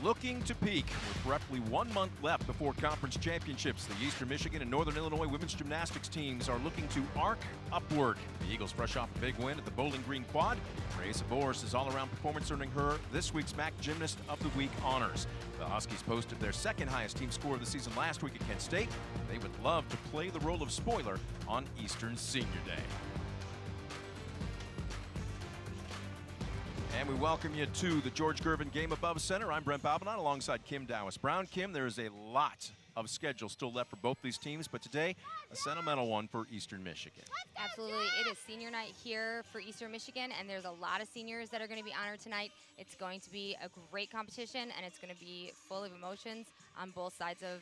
looking to peak with roughly 1 month left before conference championships. The Eastern Michigan and Northern Illinois women's gymnastics teams are looking to arc upward. The Eagles fresh off a big win at the Bowling Green Quad. Raisa Boris' all-around performance earning her this week's MAC Gymnast of the Week honors. The Huskies posted their second highest team score of the season last week at Kent State. They would love to play the role of spoiler on Eastern's Senior Day. And we welcome you to the George Gervin Game Above Center. I'm Brent Balbinot alongside Kim Dowis-Brown. Kim, there is a lot of schedule still left for both these teams, but today, a sentimental one for Eastern Michigan. Absolutely. It is senior night here for Eastern Michigan, and there's a lot of seniors that are going to be honored tonight. It's going to be a great competition, and it's going to be full of emotions on both sides of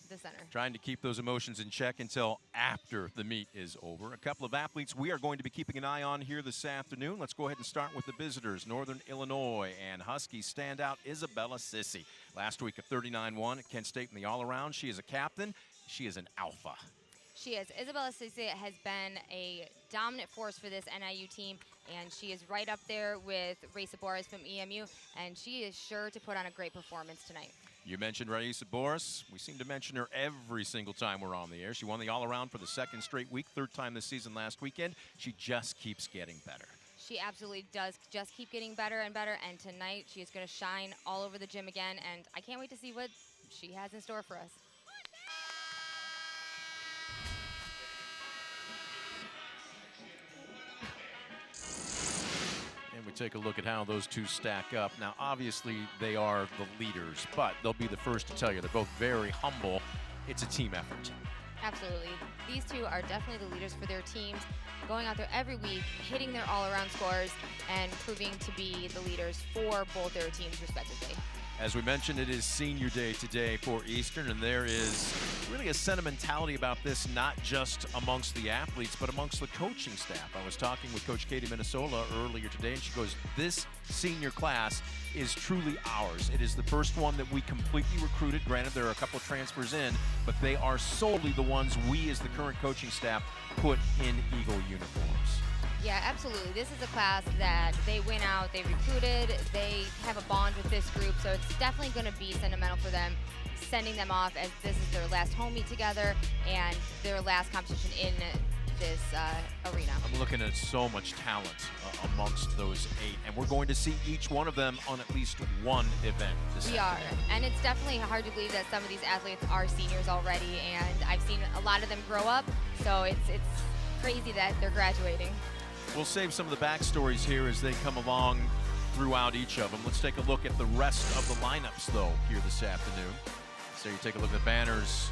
the center. Trying to keep those emotions in check until after the meet is over. A couple of athletes we are going to be keeping an eye on here this afternoon. Let's go ahead and start with the visitors. Northern Illinois and Huskies standout Isabella Sissi. Last week a 39-1 at Kent State in the all-around. She is a captain. She is an alpha. She is. Isabella Sissi has been a dominant force for this NIU team, and she is right up there with Raisa Boris from EMU, and she is sure to put on a great performance tonight. You mentioned Raisa Boris. We seem to mention her every single time we're on the air. She won the all-around for the second straight week, third time this season last weekend. She just keeps getting better. She absolutely does just keep getting better and better, and tonight she is going to shine all over the gym again, and I can't wait to see what she has in store for us. And we take a look at how those two stack up. Now, obviously, they are the leaders, but they'll be the first to tell you they're both very humble. It's a team effort. Absolutely. These two are definitely the leaders for their teams, going out there every week, hitting their all-around scores, and proving to be the leaders for both their teams, respectively. As we mentioned, it is Senior Day today for Eastern, and there is really a sentimentality about this, not just amongst the athletes, but amongst the coaching staff. I was talking with Coach Katie Minnesola earlier today, and she goes, this senior class is truly ours. It is the first one that we completely recruited. Granted, there are a couple of transfers in, but they are solely the ones we, as the current coaching staff, put in Eagle uniforms. Yeah, absolutely. This is a class that they went out, they recruited, they have a bond with this group, so it's definitely going to be sentimental for them, sending them off as this is their last home meet together and their last competition in this arena. I'm looking at so much talent amongst those 8, and we're going to see each one of them on at least one event this We are, and it's definitely hard to believe that some of these athletes are seniors already, and I've seen a lot of them grow up, so it's crazy that they're graduating. We'll save some of the backstories here as they come along throughout each of them. Let's take a look at the rest of the lineups, though, here this afternoon. So you take a look at the banners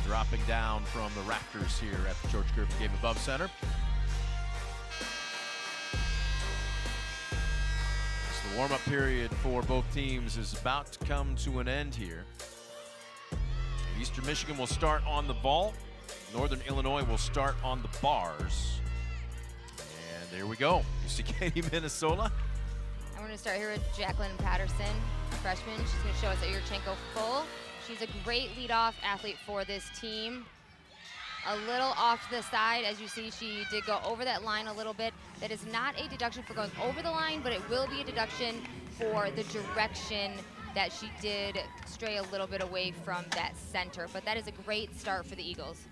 dropping down from the rafters here at the George Gervin Game Above Center. So the warm-up period for both teams is about to come to an end here. Eastern Michigan will start on the vault. Northern Illinois will start on the bars. There we go. You see Katie Minnesola. I'm going to start here with Jacqueline Patterson, a freshman. She's going to show us a Yurchenko full. She's a great leadoff athlete for this team. A little off to the side. As you see, she did go over that line a little bit. That is not a deduction for going over the line, but it will be a deduction for the direction that she did stray a little bit away from that center. But that is a great start for the Eagles.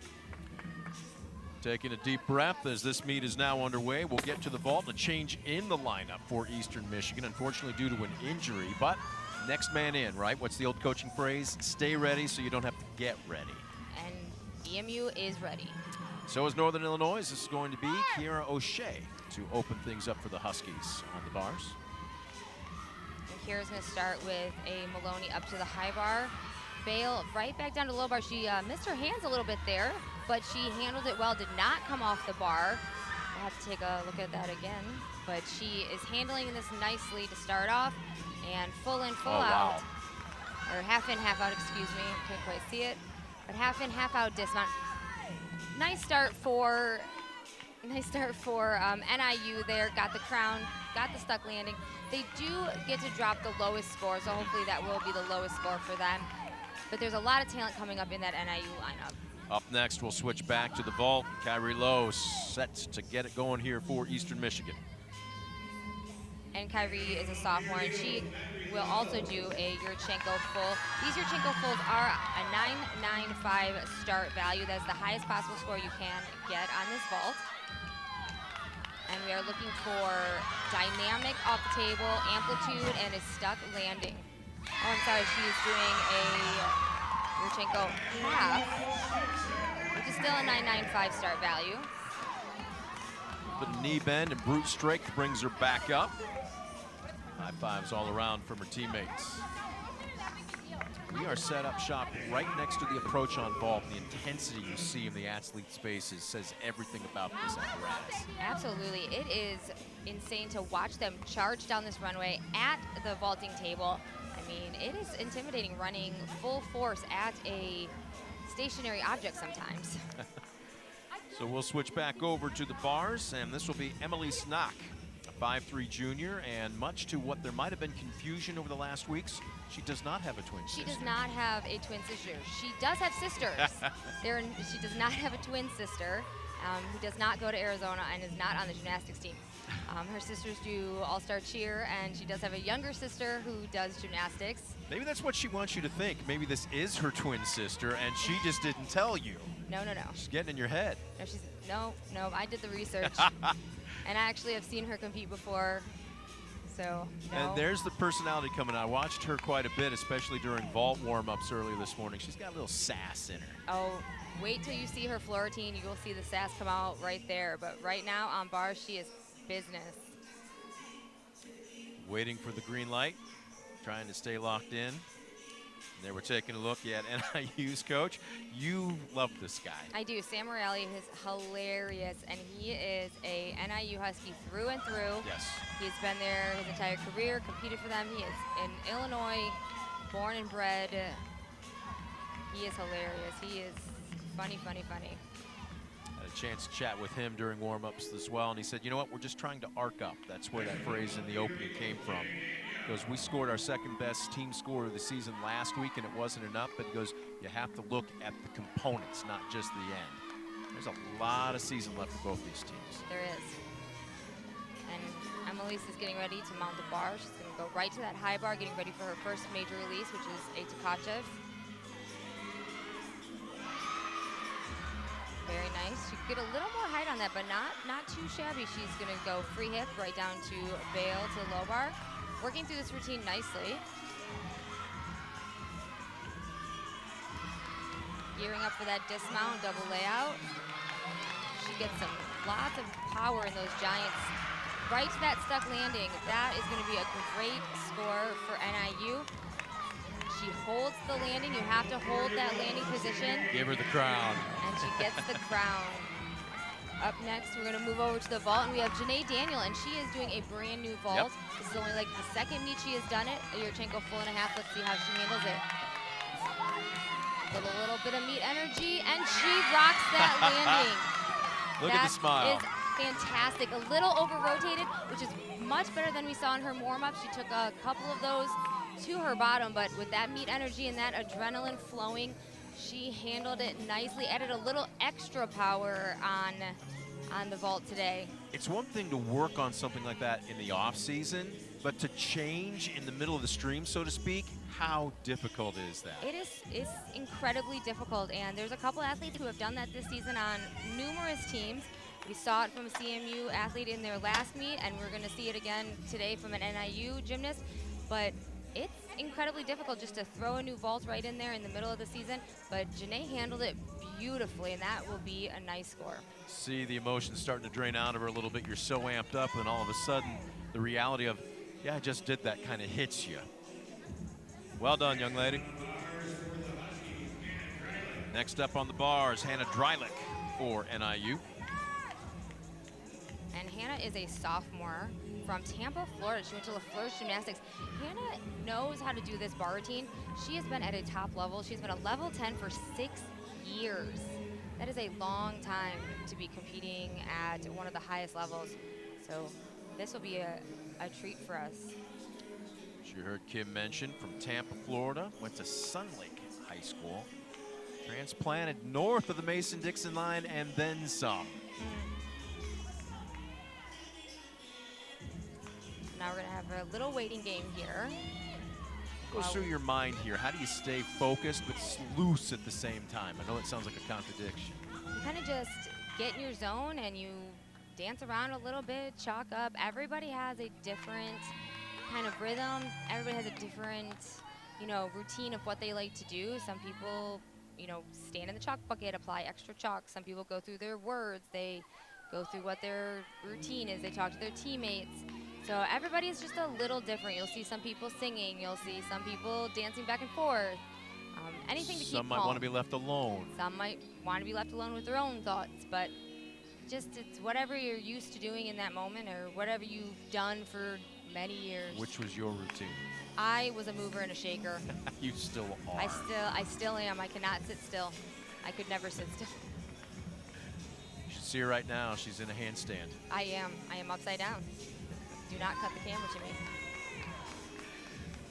Taking a deep breath as this meet is now underway. We'll get to the vault and a change in the lineup for Eastern Michigan, unfortunately due to an injury, but next man in, right? What's the old coaching phrase? Stay ready so you don't have to get ready. And EMU is ready. So is Northern Illinois. This is going to be Kiara O'Shea to open things up for the Huskies on the bars. And Kiara's going to start with a Maloney up to the high bar. Bale right back down to the low bar. She missed her hands a little bit there, but she handled it well, did not come off the bar. I'll have to take a look at that again. But she is handling this nicely to start off, and full in, full out. Wow. Or half in, half out, excuse me. Can't quite see it. But half in, half out dismount. Nice start for NIU there. Got the crown, got the stuck landing. They do get to drop the lowest score, so hopefully that will be the lowest score for them. But there's a lot of talent coming up in that NIU lineup. Up next, we'll switch back to the vault. Kyrie Lowe set to get it going here for Eastern Michigan. and Kyrie is a sophomore, and she will also do a Yurchenko full. These Yurchenko fulls are a 995 start value. That's the highest possible score you can get on this vault. And we are looking for dynamic off the table, amplitude, and a stuck landing. Oh, I'm sorry, she is doing a Yurchenko half, which is still a 995 start value. The knee bend and brute strength brings her back up. High fives all around from her teammates. We are set up shop right next to the approach on vault. The intensity you see in the athletes' faces says everything about this apparatus. Absolutely, it is insane to watch them charge down this runway at the vaulting table. I mean, it is intimidating running full force at a stationary object sometimes. So we'll switch back over to the bars, and this will be Emily Snock, a 5'3" junior, and much to what there might have been confusion over the last weeks, she does not have a twin sister. She does not have a twin sister. She does have sisters. She does not have a twin sister who does not go to Arizona and is not on the gymnastics team. Her sisters do all-star cheer, and she does have a younger sister who does gymnastics. Maybe that's what she wants you to think. Maybe this is her twin sister, and she just didn't tell you. No, no, no. She's getting in your head. No, no, I did the research. And I actually have seen her compete before, so no. And there's the personality coming out. I watched her quite a bit, especially during vault warm-ups earlier this morning. She's got a little sass in her. Oh, wait till you see her floor routine. You will see the sass come out right there. But right now on bars, she is business. Waiting for the green light, trying to stay locked in. And there we're taking a look at NIU's coach. You love this guy. I do. Sam Morelli is hilarious, and he is a NIU Husky through and through. Yes. He's been there his entire career, competed for them. He is in Illinois, born and bred. He is hilarious. He is funny, funny, funny. Had a chance to chat with him during warm-ups as well, and he said, you know what, we're just trying to arc up. That's where that phrase in the opening came from. Because we scored our second best team score of the season last week, and it wasn't enough, but he goes, you have to look at the components, not just the end. There's a lot of season left for both these teams. There is. And Emelise is getting ready to mount the bar. She's going to go right to that high bar, getting ready for her first major release, which is a Tkachev. Very nice. She could get a little more height on that, but not too shabby. She's going to go free hip right down to bail to the low bar. Working through this routine nicely. Gearing up for that dismount, double layout. She gets lots of power in those giants. Right to that stuck landing. That is going to be a great score for NIU. She holds the landing. You have to hold that landing position. Give her the crown. And she gets the crown. Up next, we're going to move over to the vault, and we have Janae Daniel, and she is doing a brand new vault. Yep. This is only like the second meet she has done it. A Yurchenko full and a half. Let's see how she handles it. With a little bit of meat energy, and she rocks that landing. Look at the smile. That is fantastic. A little over-rotated, which is much better than we saw in her warm-up. She took a couple of those to her bottom, but with that meat energy and that adrenaline flowing, she handled it nicely, added a little extra power on the vault today. It's one thing to work on something like that in the off season, but to change in the middle of the stream, so to speak, how difficult is that? It's incredibly difficult, and there's a couple athletes who have done that this season on numerous teams. We saw it from a CMU athlete in their last meet, and we're gonna see it again today from an NIU gymnast, but it's incredibly difficult just to throw a new vault right in there in the middle of the season, but Janae handled it beautifully, and that will be a nice score. See the emotions starting to drain out of her a little bit. You're so amped up, and all of a sudden, the reality of, yeah, I just did that kind of hits you. Well done, young lady. Next up on the bars, Hannah Dreilich for NIU. And Hannah is a sophomore from Tampa, Florida. She went to LaFleur's Gymnastics. Hannah knows how to do this bar routine. She has been at a top level. She's been a level 10 for 6 years. That is a long time to be competing at one of the highest levels. So this will be a treat for us. You heard Kim mention from Tampa, Florida, went to Sun Lake High School, transplanted north of the Mason-Dixon line and then some. So now we're gonna have a little waiting game here. Goes through your mind here. How do you stay focused but loose at the same time? I know it sounds like a contradiction. You kind of just get in your zone and you dance around a little bit, chalk up. Everybody has a different kind of rhythm. Everybody has a different, you know, routine of what they like to do. Some people, you know, stand in the chalk bucket, apply extra chalk. Some people go through their words. They go through what their routine is. They talk to their teammates. So everybody is just a little different. You'll see some people singing. You'll see some people dancing back and forth. Anything to keep calm. Some might want to be left alone. Some might want to be left alone with their own thoughts. But just it's whatever you're used to doing in that moment or whatever you've done for many years. Which was your routine? I was a mover and a shaker. You still are. I still am. I cannot sit still. I could never sit still. You should see her right now. She's in a handstand. I am. I am upside down. Do not cut the camera to me.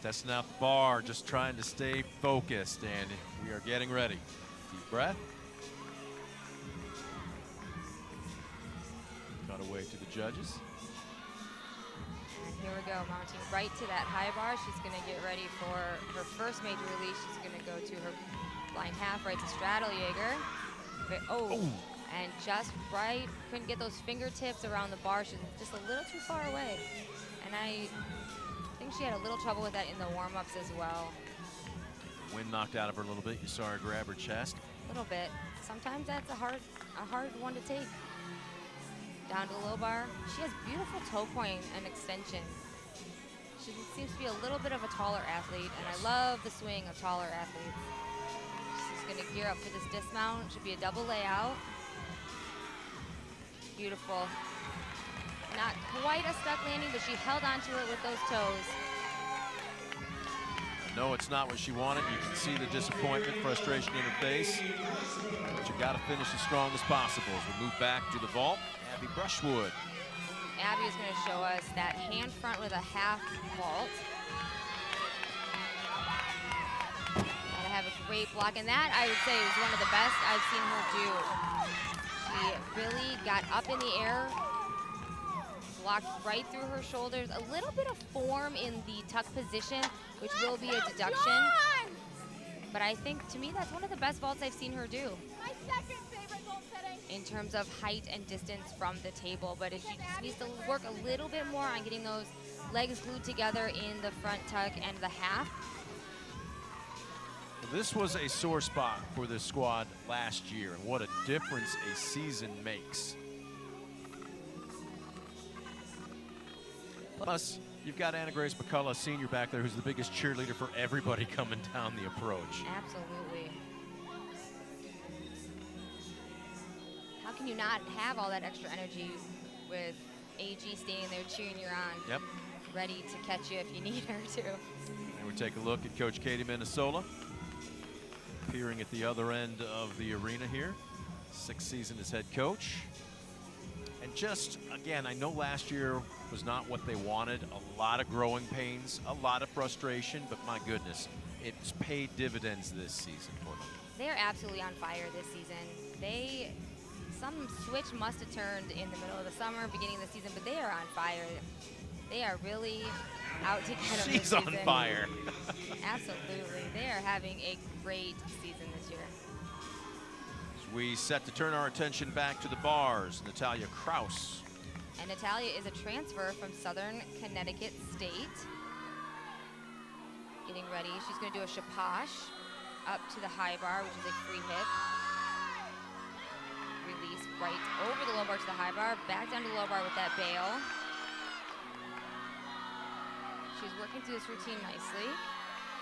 Testing out the bar, just trying to stay focused, and we are getting ready. Deep breath. Cut away to the judges. And here we go, mounting right to that high bar. She's gonna get ready for her first major release. She's gonna go to her blind half right to straddle Jaeger. Oh. And just right, couldn't get those fingertips around the bar. She's just a little too far away. And I think she had a little trouble with that in the warm-ups as well. Wind knocked out of her a little bit. You saw her grab her chest. A little bit. Sometimes that's a hard one to take. Down to the low bar. She has beautiful toe point and extension. She seems to be a little bit of a taller athlete, and I love the swing of taller athletes. She's gonna gear up for this dismount. Should be a double layout. Beautiful. Not quite a stuck landing, but she held onto it with those toes. No, it's not what she wanted. You can see the disappointment, frustration in her face. But you got to finish as strong as possible. As we move back to the vault, Abby Brushwood. Abby is going to show us that hand front with a half vault. Gotta have a great block, and that I would say is one of the best I've seen her do. She really got up in the air, blocked right through her shoulders. A little bit of form in the tuck position, which will be a deduction. But I think, to me, that's one of the best vaults I've seen her do. My second favorite vault setting. In terms of height and distance from the table. But if she just needs to work a little bit more on getting those legs glued together in the front tuck and the half. This was a sore spot for this squad last year, and what a difference a season makes. Plus, you've got Anna Grace McCullough, senior back there, who's the biggest cheerleader for everybody coming down the approach. Absolutely. How can you not have all that extra energy with AG standing there cheering you on? Yep. Ready to catch you if you need her to. And we take a look at Coach Katie Minnesota, appearing at the other end of the arena here. 6th season as head coach. And just, again, I know last year was not what they wanted. A lot of growing pains, a lot of frustration, but my goodness, it's paid dividends this season for them. They are absolutely on fire this season. Some switch must have turned in the middle of the summer, beginning of the season, but they are on fire. They are really out to get them this She's on season. fire. Absolutely. They are having a great season this year. As we set to turn our attention back to the bars, Natalia Kraus. And Natalia is a transfer from Southern Connecticut State. Getting ready. She's going to do a shapash up to the high bar, which is a free hip. Release right over the low bar to the high bar, back down to the low bar with that bail. She's working through this routine nicely.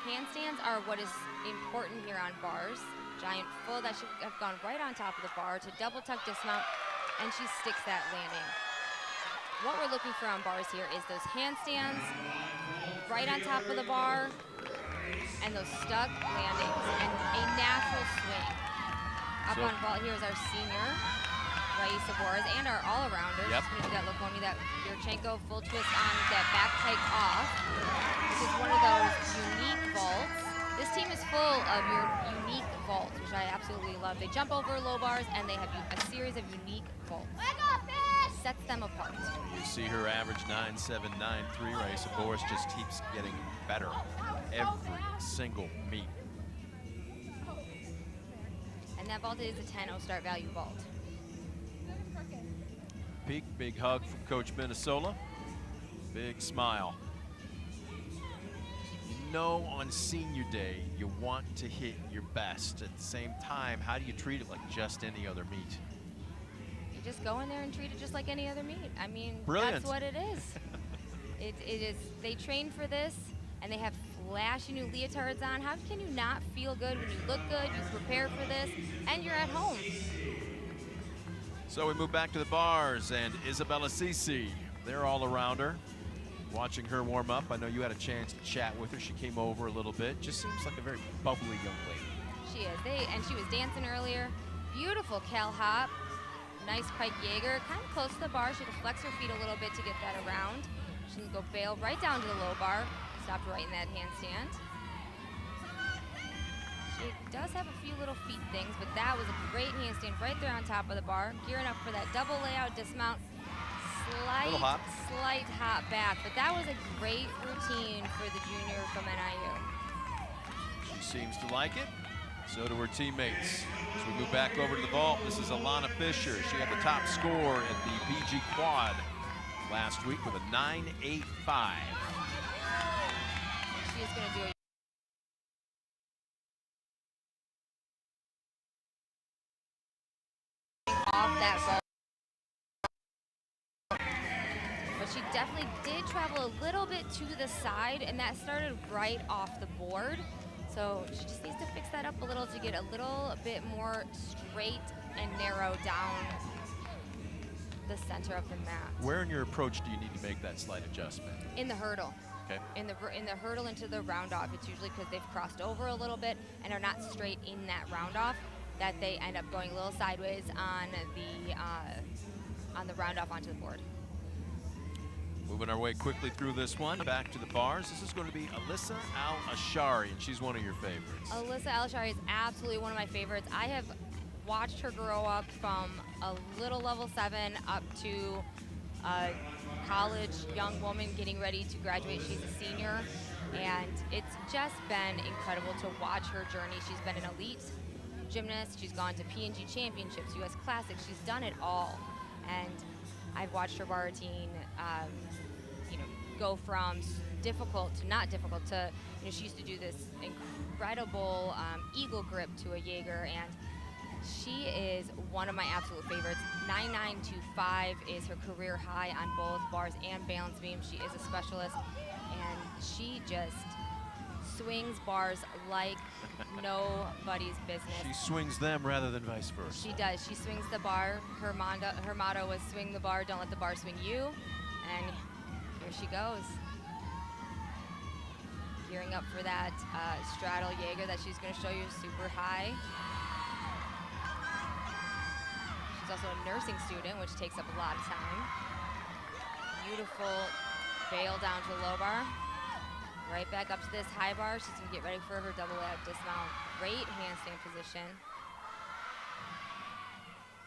Handstands are what is important here on bars. Giant full that should have gone right on top of the bar to double tuck dismount, and she sticks that landing. What we're looking for on bars here is those handstands right on top of the bar and those stuck landings and a natural swing. Up on vault here is our senior, Raisa Boras, and our all-arounders. Yep. She's going to do that Lakomi, that Yurchenko full twist on that back pike off. This is one of those unique vaults. This team is full of your unique vaults, which I absolutely love. They jump over low bars, and they have a series of unique vaults. Leg off, fish! sets them apart. You see her average 9.793 race, and Boris just keeps getting better every single meet. And that vault is a 10-0 start value vault. Peak, big hug from Coach Minnesota. Big smile. You know, on senior day, you want to hit your best. At the same time, how do you treat it like just any other meet? You just go in there and treat it just like any other meet. I mean, Brilliant. That's what it is. It is. They train for this, and they have flashy new leotards on. How can you not feel good when you look good, you prepare for this, and you're at home? So we move back to the bars, and Isabella Cece, they're all around her, watching her warm up. I know you had a chance to chat with her. She came over a little bit. Just seems like a very bubbly young lady. She is. And she was dancing earlier. Beautiful Cal hop. Nice pike Jaeger. Kind of close to the bar. She had to flex her feet a little bit to get that around. She can go bail right down to the low bar. Stopped right in that handstand. She does have a few little feet things, but that was a great handstand right there on top of the bar. Gearing up for that double layout dismount. Slight hop back, but that was a great routine for the junior from NIU. She seems to like it. So do her teammates. As we move back over to the vault, this is Alana Fisher. She had the top score at the PG Quad last week with a 9.85. She is going to do a off that ball. But she definitely did travel a little bit to the side, and that started right off the board. So she just needs to fix that up a little to get a little bit more straight and narrow down the center of the mat. Where in your approach do you need to make that slight adjustment? In the hurdle. Okay. In the hurdle into the round off, it's usually because they've crossed over a little bit and are not straight in that round off that they end up going a little sideways on the round off onto the board. Moving our way quickly through this one, back to the bars. This is going to be Alyssa Al-Ashari, and she's one of your favorites. Alyssa Al-Ashari is absolutely one of my favorites. I have watched her grow up from a little level 7 up to a college young woman getting ready to graduate. She's a senior, and it's just been incredible to watch her journey. She's been an elite gymnast. She's gone to P&G Championships, US Classics. She's done it all, and I've watched her bar routine, go from difficult to not difficult to, she used to do this incredible eagle grip to a Jaeger, and she is one of my absolute favorites. 9.925 is her career high on both bars and balance beam. She is a specialist, and she just swings bars like nobody's business. She swings them rather than vice versa. She does. She swings the bar. Her motto was swing the bar, don't let the bar swing you. And here she goes. Gearing up for that straddle Jaeger that she's going to show you super high. She's also a nursing student, which takes up a lot of time. Beautiful bail down to the low bar. Right back up to this high bar. She's going to get ready for her double layup dismount. Great handstand position.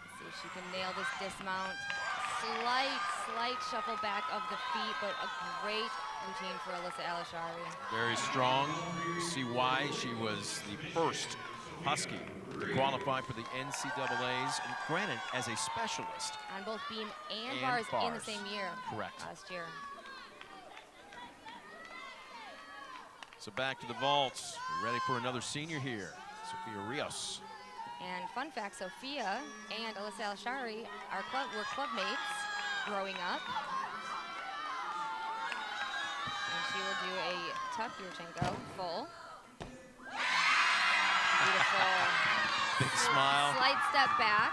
Let's see if she can nail this dismount. Slight shuffle back of the feet, but a great routine for Alyssa Al-Ashari. Very strong. You see why she was the first Husky to qualify for the NCAAs, and granted, as a specialist. On both beam and bars in the same year. Correct. Last year. So back to the vaults. We're ready for another senior here, Sophia Rios. And fun fact, Sophia and Alyssa Al-Ashari were club mates growing up. And she will do a tuck Yurchenko full. Beautiful. Big smile. Slight step back.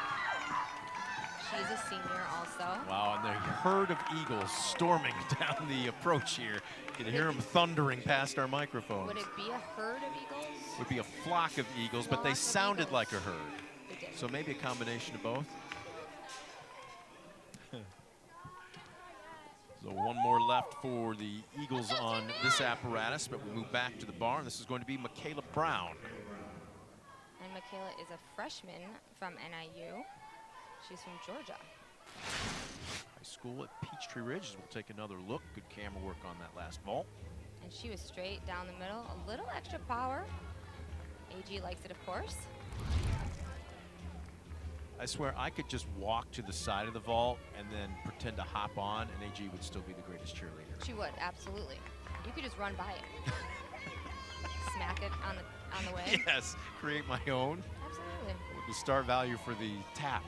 She's a senior also. Wow, and the herd of eagles storming down the approach here. You can hear them thundering past our microphones. Would it be a herd of eagles? Would be a flock of eagles, but they sounded like a herd. They did. So maybe a combination of both. So one more left for the Eagles on this apparatus, but we move back to the bar, and this is going to be Michaela Brown. And Michaela is a freshman from NIU. She's from Georgia. School at Peachtree Ridge. As we'll take another look. Good camera work on that last vault. And she was straight down the middle. A little extra power. AG likes it, of course. I swear I could just walk to the side of the vault and then pretend to hop on, and AG would still be the greatest cheerleader. She would, absolutely. You could just run by it. Smack it on the way. Yes, create my own. Absolutely. What would the start value for the tap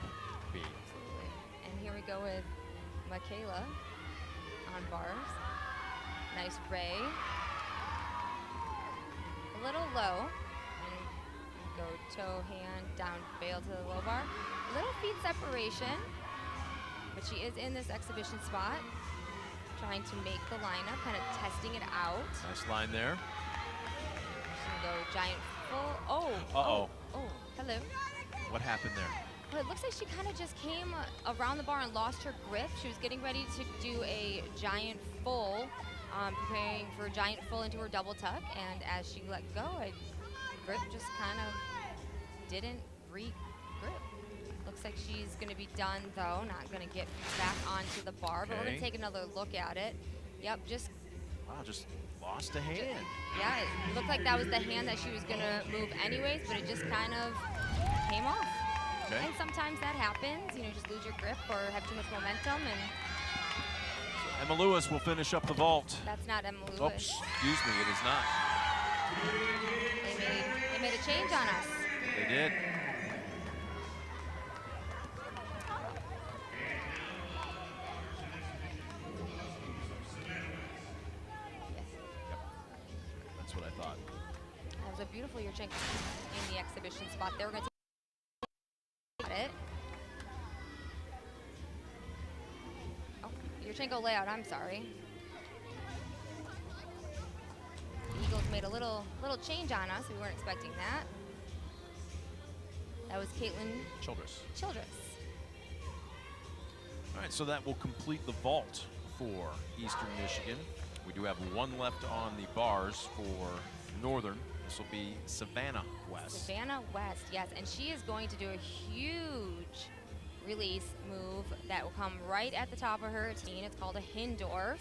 be? Absolutely. And here we go with Michaela on bars. Nice ray. A little low. And go toe, hand, down, bail to the low bar. Little feet separation. But she is in this exhibition spot. Trying to make the lineup, kind of testing it out. Nice line there. She's gonna go giant full. Oh. Uh-oh. Oh, hello. What happened there? Well, it looks like she kind of just came around the bar and lost her grip. She was getting ready to do a giant full, preparing for a giant full into her double tuck. And as she let go, her grip just kind of didn't re-grip. Looks like she's going to be done, though. Not going to get back onto the bar, but we're going to take another look at it. Yep, just... Wow, just lost a hand. Yeah, it looked like that was the hand that she was going to move anyways, but it just kind of came off. Okay. And sometimes that happens. You know, just lose your grip or have too much momentum. And Emma Lewis will finish up the vault. that's not Emma Lewis. Oops, excuse me, it is not. They made a change on us. They did. That's what I thought. That was a beautiful Yurchenko in the exhibition spot. They were going to take it. Oh, Yurchenko layout, I'm sorry. The Eagles made a little change on us. We weren't expecting that. That was Caitlin Childress. All right, so that will complete the vault for Eastern Michigan. We do have one left on the bars for Northern. This will be Savannah West. Savannah West, yes, and she is going to do a huge release move that will come right at the top of her routine. It's called a Hindorf.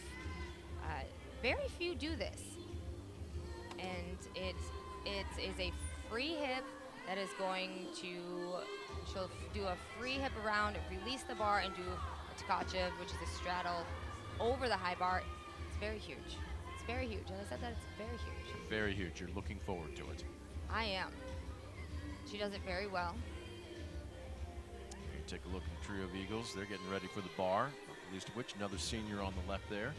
Very few do this, and it is a free hip that is going to, she'll do a free hip around, release the bar, and do a Tkachev, which is a straddle over the high bar. It's very huge. It's very huge. And I said that it's very huge. Very huge. You're looking forward to it. I am. She does it very well. You take a look at the trio of Eagles. They're getting ready for the bar, not the least of which another senior on the left there,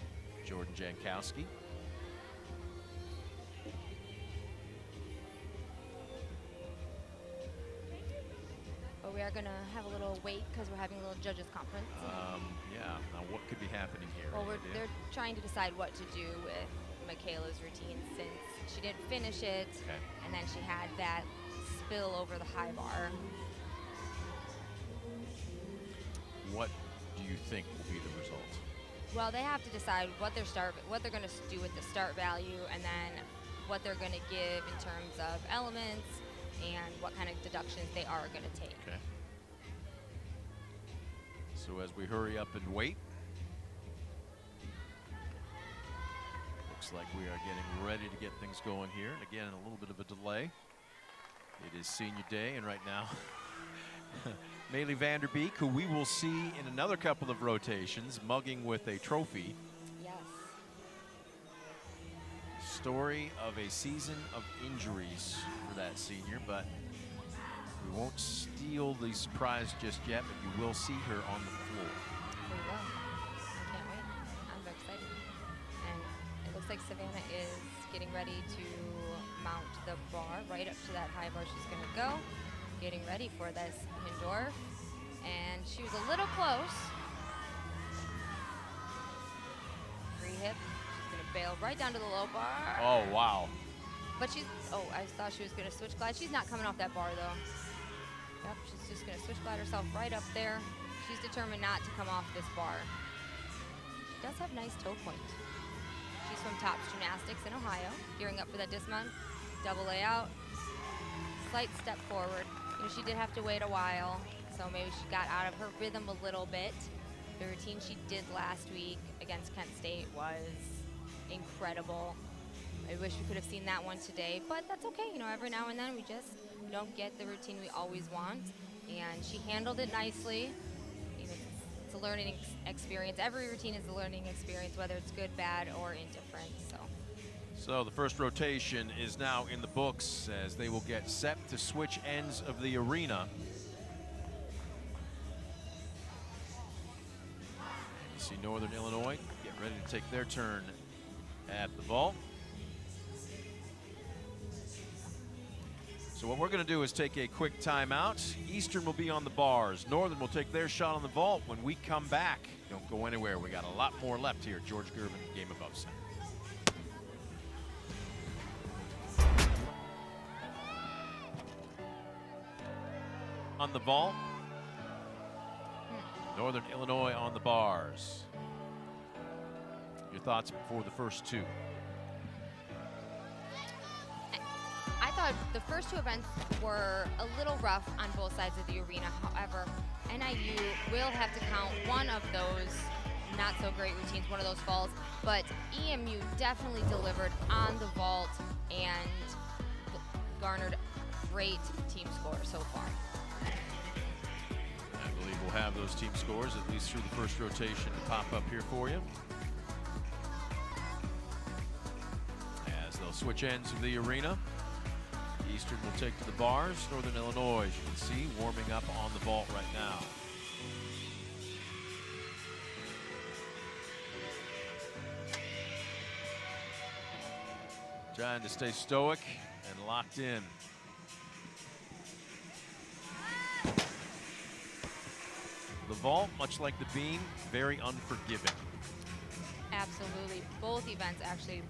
Jordan Jankowski. But we are going to have a little wait because we're having a little judges conference. Yeah. Now, what could be happening here? Well, they're trying to decide what to do with Michaela's routine since she didn't finish it, and then she had that spill over the high bar. What do you think will be the result? Well, they have to decide what they're going to do with the start value, and then what they're going to give in terms of elements and what kind of deductions they are going to take. Okay. So as we hurry up and wait, looks like we are getting ready to get things going here. And again, a little bit of a delay. It is senior day, and right now, Maylee Vanderbeek, who we will see in another couple of rotations, mugging with a trophy. Yes. Story of a season of injuries for that senior, but we won't steal the surprise just yet, but you will see her on the floor. We will. I can't wait. I'm very excited. And it looks like Savannah is getting ready to mount the bar right up to that high bar she's going to go. Getting ready for this Hindorf. And she was a little close. Free hip. She's going to bail right down to the low bar. Oh, wow. But she's, I thought she was going to switch glide. She's not coming off that bar, though. Yep, she's just going to switch glide herself right up there. She's determined not to come off this bar. She does have nice toe point. She's from Tops Gymnastics in Ohio, gearing up for that dismount. Double layout, slight step forward. You know, she did have to wait a while, so maybe she got out of her rhythm a little bit. The routine she did last week against Kent State was incredible. I wish we could have seen that one today, but that's okay. You know, every now and then we don't get the routine we always want, and she handled it nicely. You know, it's a learning experience. Every routine is a learning experience, whether it's good, bad, or indifferent. So the first rotation is now in the books as they will get set to switch ends of the arena. You see Northern Illinois get ready to take their turn at the vault. So what we're going to do is take a quick timeout. Eastern will be on the bars. Northern will take their shot on the vault. When we come back, don't go anywhere. We got a lot more left here. George Gervin, Game Above Center. On the vault, Northern Illinois on the bars. Your thoughts before the first two? I thought the first two events were a little rough on both sides of the arena. However, NIU will have to count one of those not so great routines, one of those falls, but EMU definitely delivered on the vault and garnered great team scores so far. I believe we'll have those team scores, at least through the first rotation, to pop up here for you. As they'll switch ends of the arena. Eastern will take to the bars. Northern Illinois, as you can see, warming up on the vault right now. Trying to stay stoic and locked in. The vault, much like the beam, very unforgiving. Absolutely. Both events actually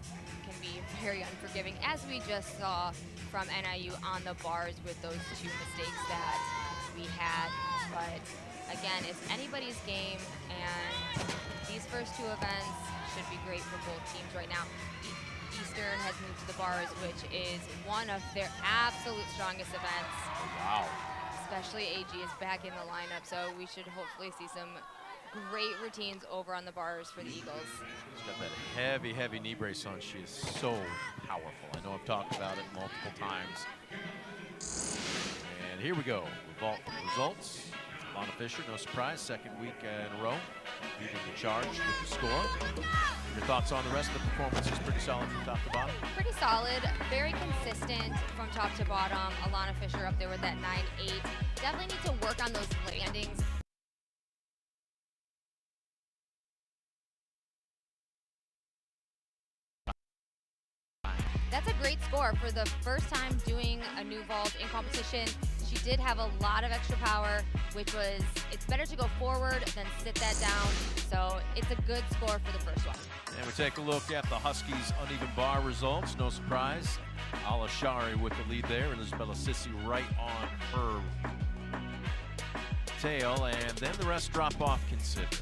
can be very unforgiving, as we just saw from NIU on the bars with those two mistakes that we had. But again, it's anybody's game, and these first two events should be great for both teams right now. Eastern has moved to the bars, which is one of their absolute strongest events. Oh, wow. Especially AG is back in the lineup, so we should hopefully see some great routines over on the bars for the Eagles. She's got that heavy, heavy knee brace on. She is so powerful. I know I've talked about it multiple times. And here we go. Vault results. Lana Fisher, no surprise, second week in a row, leading the charge with the score. Your thoughts on the rest of the performance? Is pretty solid from top to bottom? Pretty solid, very consistent from top to bottom. Alana Fisher up there with that 9-8. Definitely need to work on those landings. That's a great score for the first time doing a new vault in competition. She did have a lot of extra power, which was, it's better to go forward than sit that down. So it's a good score for the first one. And we take a look at the Huskies' uneven bar results. No surprise. Alashari with the lead there, and Isabella Sissi right on her tail, and then the rest drop off considerably.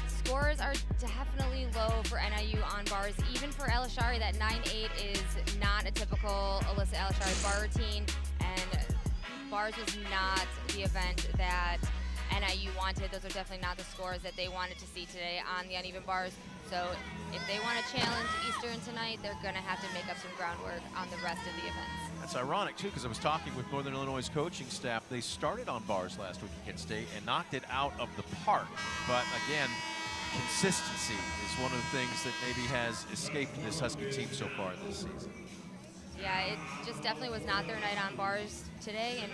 Scores are definitely low for NIU on bars. Even for Alashari, that 9-8 is not a typical Alyssa Alashari bar routine, and bars was not the event that NIU wanted. Those are definitely not the scores that they wanted to see today on the uneven bars. So if they want to challenge Eastern tonight, they're going to have to make up some groundwork on the rest of the events. That's ironic, too, because I was talking with Northern Illinois' coaching staff. They started on bars last week at Kent State and knocked it out of the park. But again, consistency is one of the things that maybe has escaped this Husky team so far this season. Yeah, it just definitely was not their night on bars today, and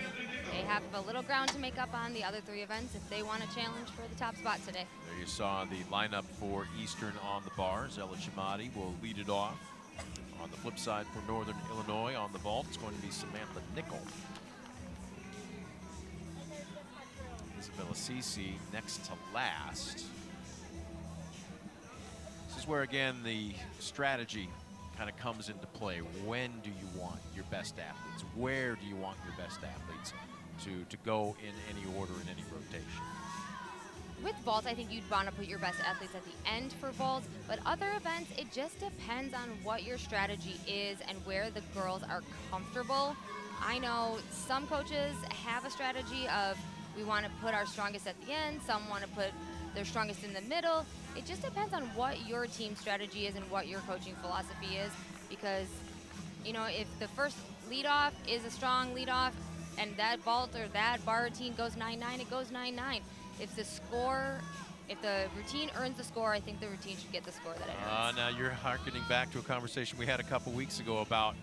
they have a little ground to make up on the other three events if they want to challenge for the top spot today. There you saw the lineup for Eastern on the bars. Ella Chimati will lead it off. On the flip side for Northern Illinois on the vault, it's going to be Samantha Nickel. Isabella Sisi next to last. This is where, again, the strategy kind of comes into play. When do you want your best athletes? Where do you want your best athletes to go in any order, in any rotation? With vault, I think you'd want to put your best athletes at the end for vault, but other events, it just depends on what your strategy is and where the girls are comfortable. I know some coaches have a strategy of we want to put our strongest at the end, some want to put they're strongest in the middle. It just depends on what your team strategy is and what your coaching philosophy is, because, you know, if the first leadoff is a strong leadoff and that vault or that bar routine goes 9-9, it goes 9-9. If the routine earns the score, I think the routine should get the score that it earns. Now you're hearkening back to a conversation we had a couple weeks ago about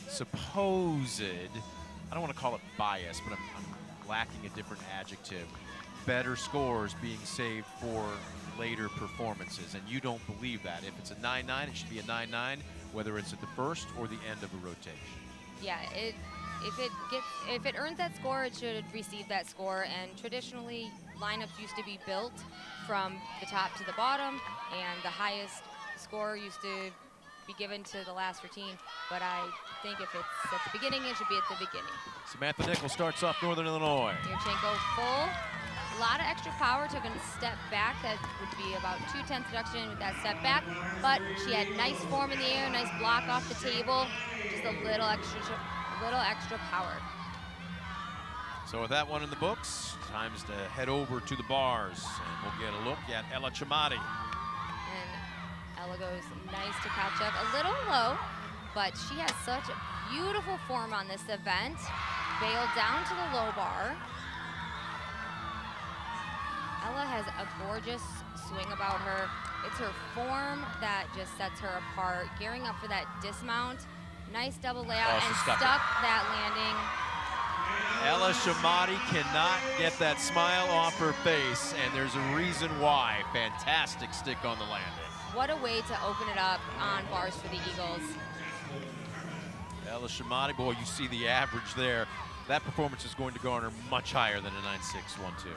supposed, I don't want to call it bias, but I'm lacking a different adjective, better scores being saved for later performances, and you don't believe that. If it's a 9-9, it should be a 9-9, whether it's at the first or the end of a rotation. Yeah, if it earns that score, it should receive that score. And traditionally, lineups used to be built from the top to the bottom, and the highest score used to be given to the last routine. But I think if it's at the beginning, it should be at the beginning. Samantha Nichols starts off Northern Illinois. Yurchenko full. A lot of extra power, took a step back. That would be about 2/10 deduction with that step back. But she had nice form in the air, nice block off the table. Just a little extra power. So with that one in the books, time's to head over to the bars, and we'll get a look at Ella Chamati. And Ella goes nice to catch up, a little low, but she has such a beautiful form on this event. Bailed down to the low bar. Ella has a gorgeous swing about her. It's her form that just sets her apart. Gearing up for that dismount. Nice double layout and stuck that landing. Ella Chamati cannot get that smile off her face, and there's a reason why. Fantastic stick on the landing. What a way to open it up on bars for the Eagles. Ella Chamati, boy, you see the average there. That performance is going to garner much higher than a 9.612.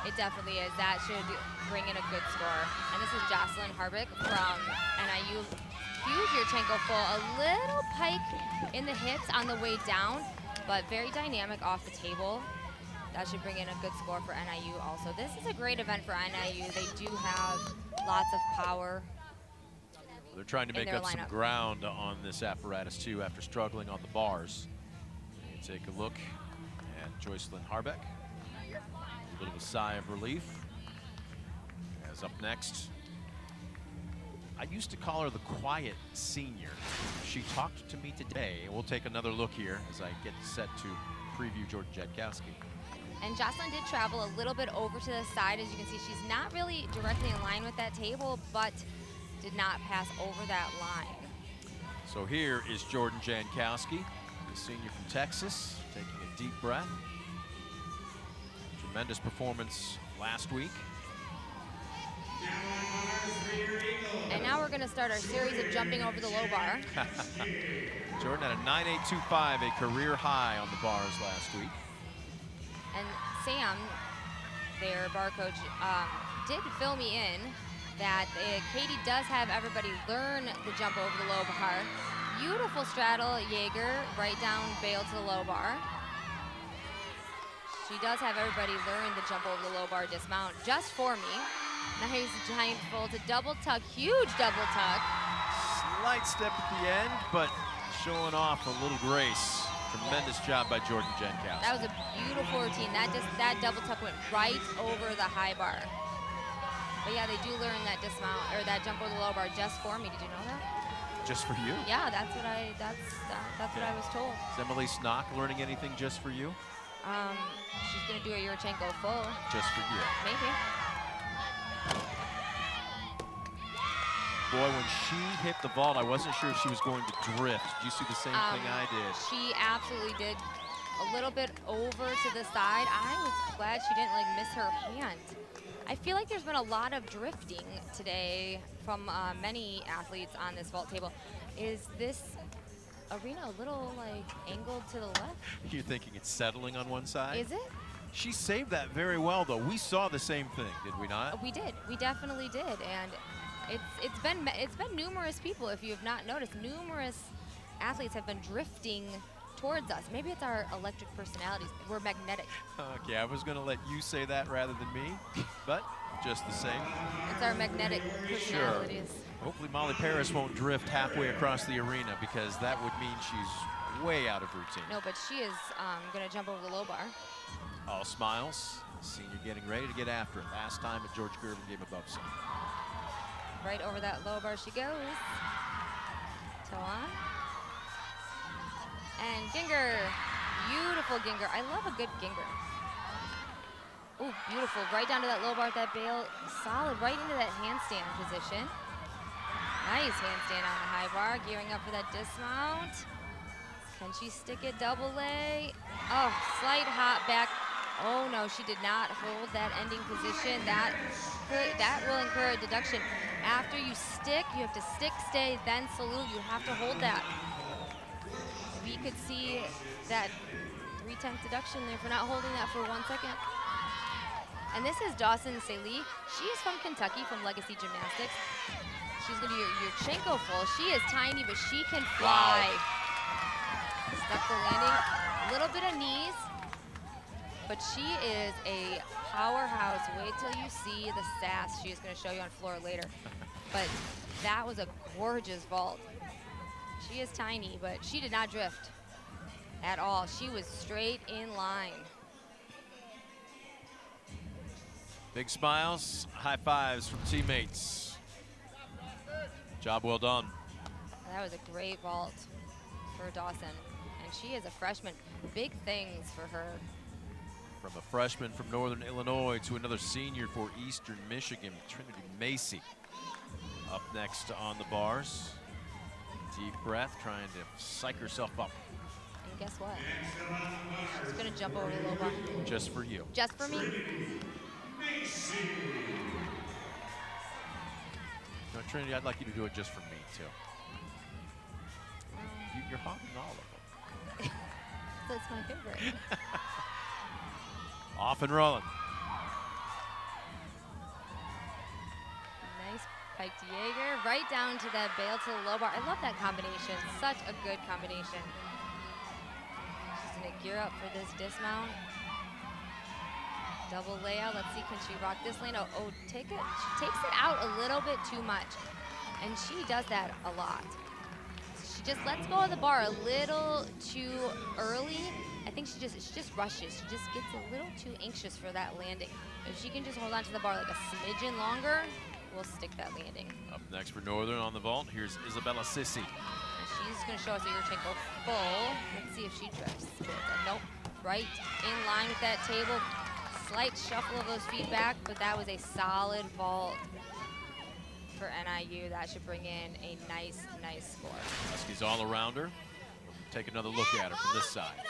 It definitely is. That should bring in a good score. And this is Jocelyn Harbick from NIU. Huge Yurchenko full. A little pike in the hips on the way down, but very dynamic off the table. That should bring in a good score for NIU also. This is a great event for NIU. They do have lots of power. They're trying to make up some ground on this apparatus too after struggling on the bars. You take a look at Jocelyn Harbeck. A bit of a sigh of relief. As up next, I used to call her the quiet senior. She talked to me today. We'll take another look here as I get set to preview Jordan Jankowski. And Jocelyn did travel a little bit over to the side. As you can see, she's not really directly in line with that table, but did not pass over that line. So here is Jordan Jankowski, the senior from Texas, taking a deep breath. Tremendous performance last week. And now we're going to start our series of jumping over the low bar. Jordan had a 9.825, a career high on the bars last week. And Sam, their bar coach, did fill me in that Katie does have everybody learn the jump over the low bar. Beautiful straddle, Jaeger, right down bail to the low bar. She does have everybody learn the jump over the low bar dismount just for me. Nice giant full to double tuck, huge double tuck. Slight step at the end, but showing off a little grace. Tremendous job by Jordan Jankowski. That was a beautiful routine. That double tuck went right over the high bar. But yeah, they do learn that dismount or that jump over the low bar just for me. Did you know that? Just for you? Yeah, that's what I was told. Is Emily Snock learning anything just for you? She's gonna do a Yurchenko full. Just for you. Maybe. Boy, when she hit the vault, I wasn't sure if she was going to drift. Did you see the same thing I did? She absolutely did. A little bit over to the side. I was glad she didn't miss her hand. I feel like there's been a lot of drifting today from many athletes on this vault table. Is this arena a little angled to the left? You're thinking it's settling on one side? Is it? She saved that very well, though. We saw the same thing, did we not? We did. We definitely did. And it's been numerous people. If you have not noticed, numerous athletes have been drifting towards us. Maybe it's our electric personalities. We're magnetic. Okay, I was going to let you say that rather than me, but just the same. It's our magnetic personalities. Sure. Hopefully Molly Paris won't drift halfway across the arena, because that would mean she's way out of routine. No, but she is going to jump over the low bar. All smiles. Senior getting ready to get after it. Last time at George Gervin game above some. Right over that low bar she goes. Toe on. And Ginger. Beautiful Ginger. I love a good Ginger. Oh, beautiful. Right down to that low bar with that bail. Solid. Right into that handstand position. Nice handstand on the high bar. Gearing up for that dismount. Can she stick it double leg? Oh, slight hop back. Oh no, she did not hold that ending position. That will incur a deduction. After you stick, you have to stick, stay, then salute. You have to hold that. We could see that 3/10 deduction there for not holding that for 1 second. And this is Dawson Salih. She is from Kentucky, from Legacy Gymnastics. She's gonna do your Chenko full. She is tiny, but she can fly. Wow. Stuck the landing, a little bit of knees, but she is a powerhouse. Wait till you see the sass she's gonna show you on floor later. But that was a gorgeous vault. She is tiny, but she did not drift at all. She was straight in line. Big smiles, high fives from teammates. Job well done. That was a great vault for Dawson. And she is a freshman. Big things for her. From a freshman from Northern Illinois to another senior for Eastern Michigan, Trinity Macy. Up next on the bars. Deep breath, trying to psych herself up. And guess what? She's gonna jump over the low bar. Just for you. Just for me. No, Trinity, I'd like you to do it just for me, too. You're hogging all of them. That's my favorite. Off and rolling. Nice pike to Jaeger, right down to that bail to the low bar. I love that combination, such a good combination. She's gonna gear up for this dismount. Double layout, let's see, can she rock this lane? Oh, she takes it out a little bit too much. And she does that a lot. She just lets go of the bar a little too early. I think she just rushes. She just gets a little too anxious for that landing. If she can just hold on to the bar like a smidgen longer, we'll stick that landing. Up next for Northern on the vault, here's Isabella Sissi. And she's gonna show us a Yurchenko full. Let's see if she drifts. Nope, right in line with that table. Slight shuffle of those feet back, but that was a solid vault for NIU. That should bring in a nice score. Husky's all around her. Take another look at her from this side.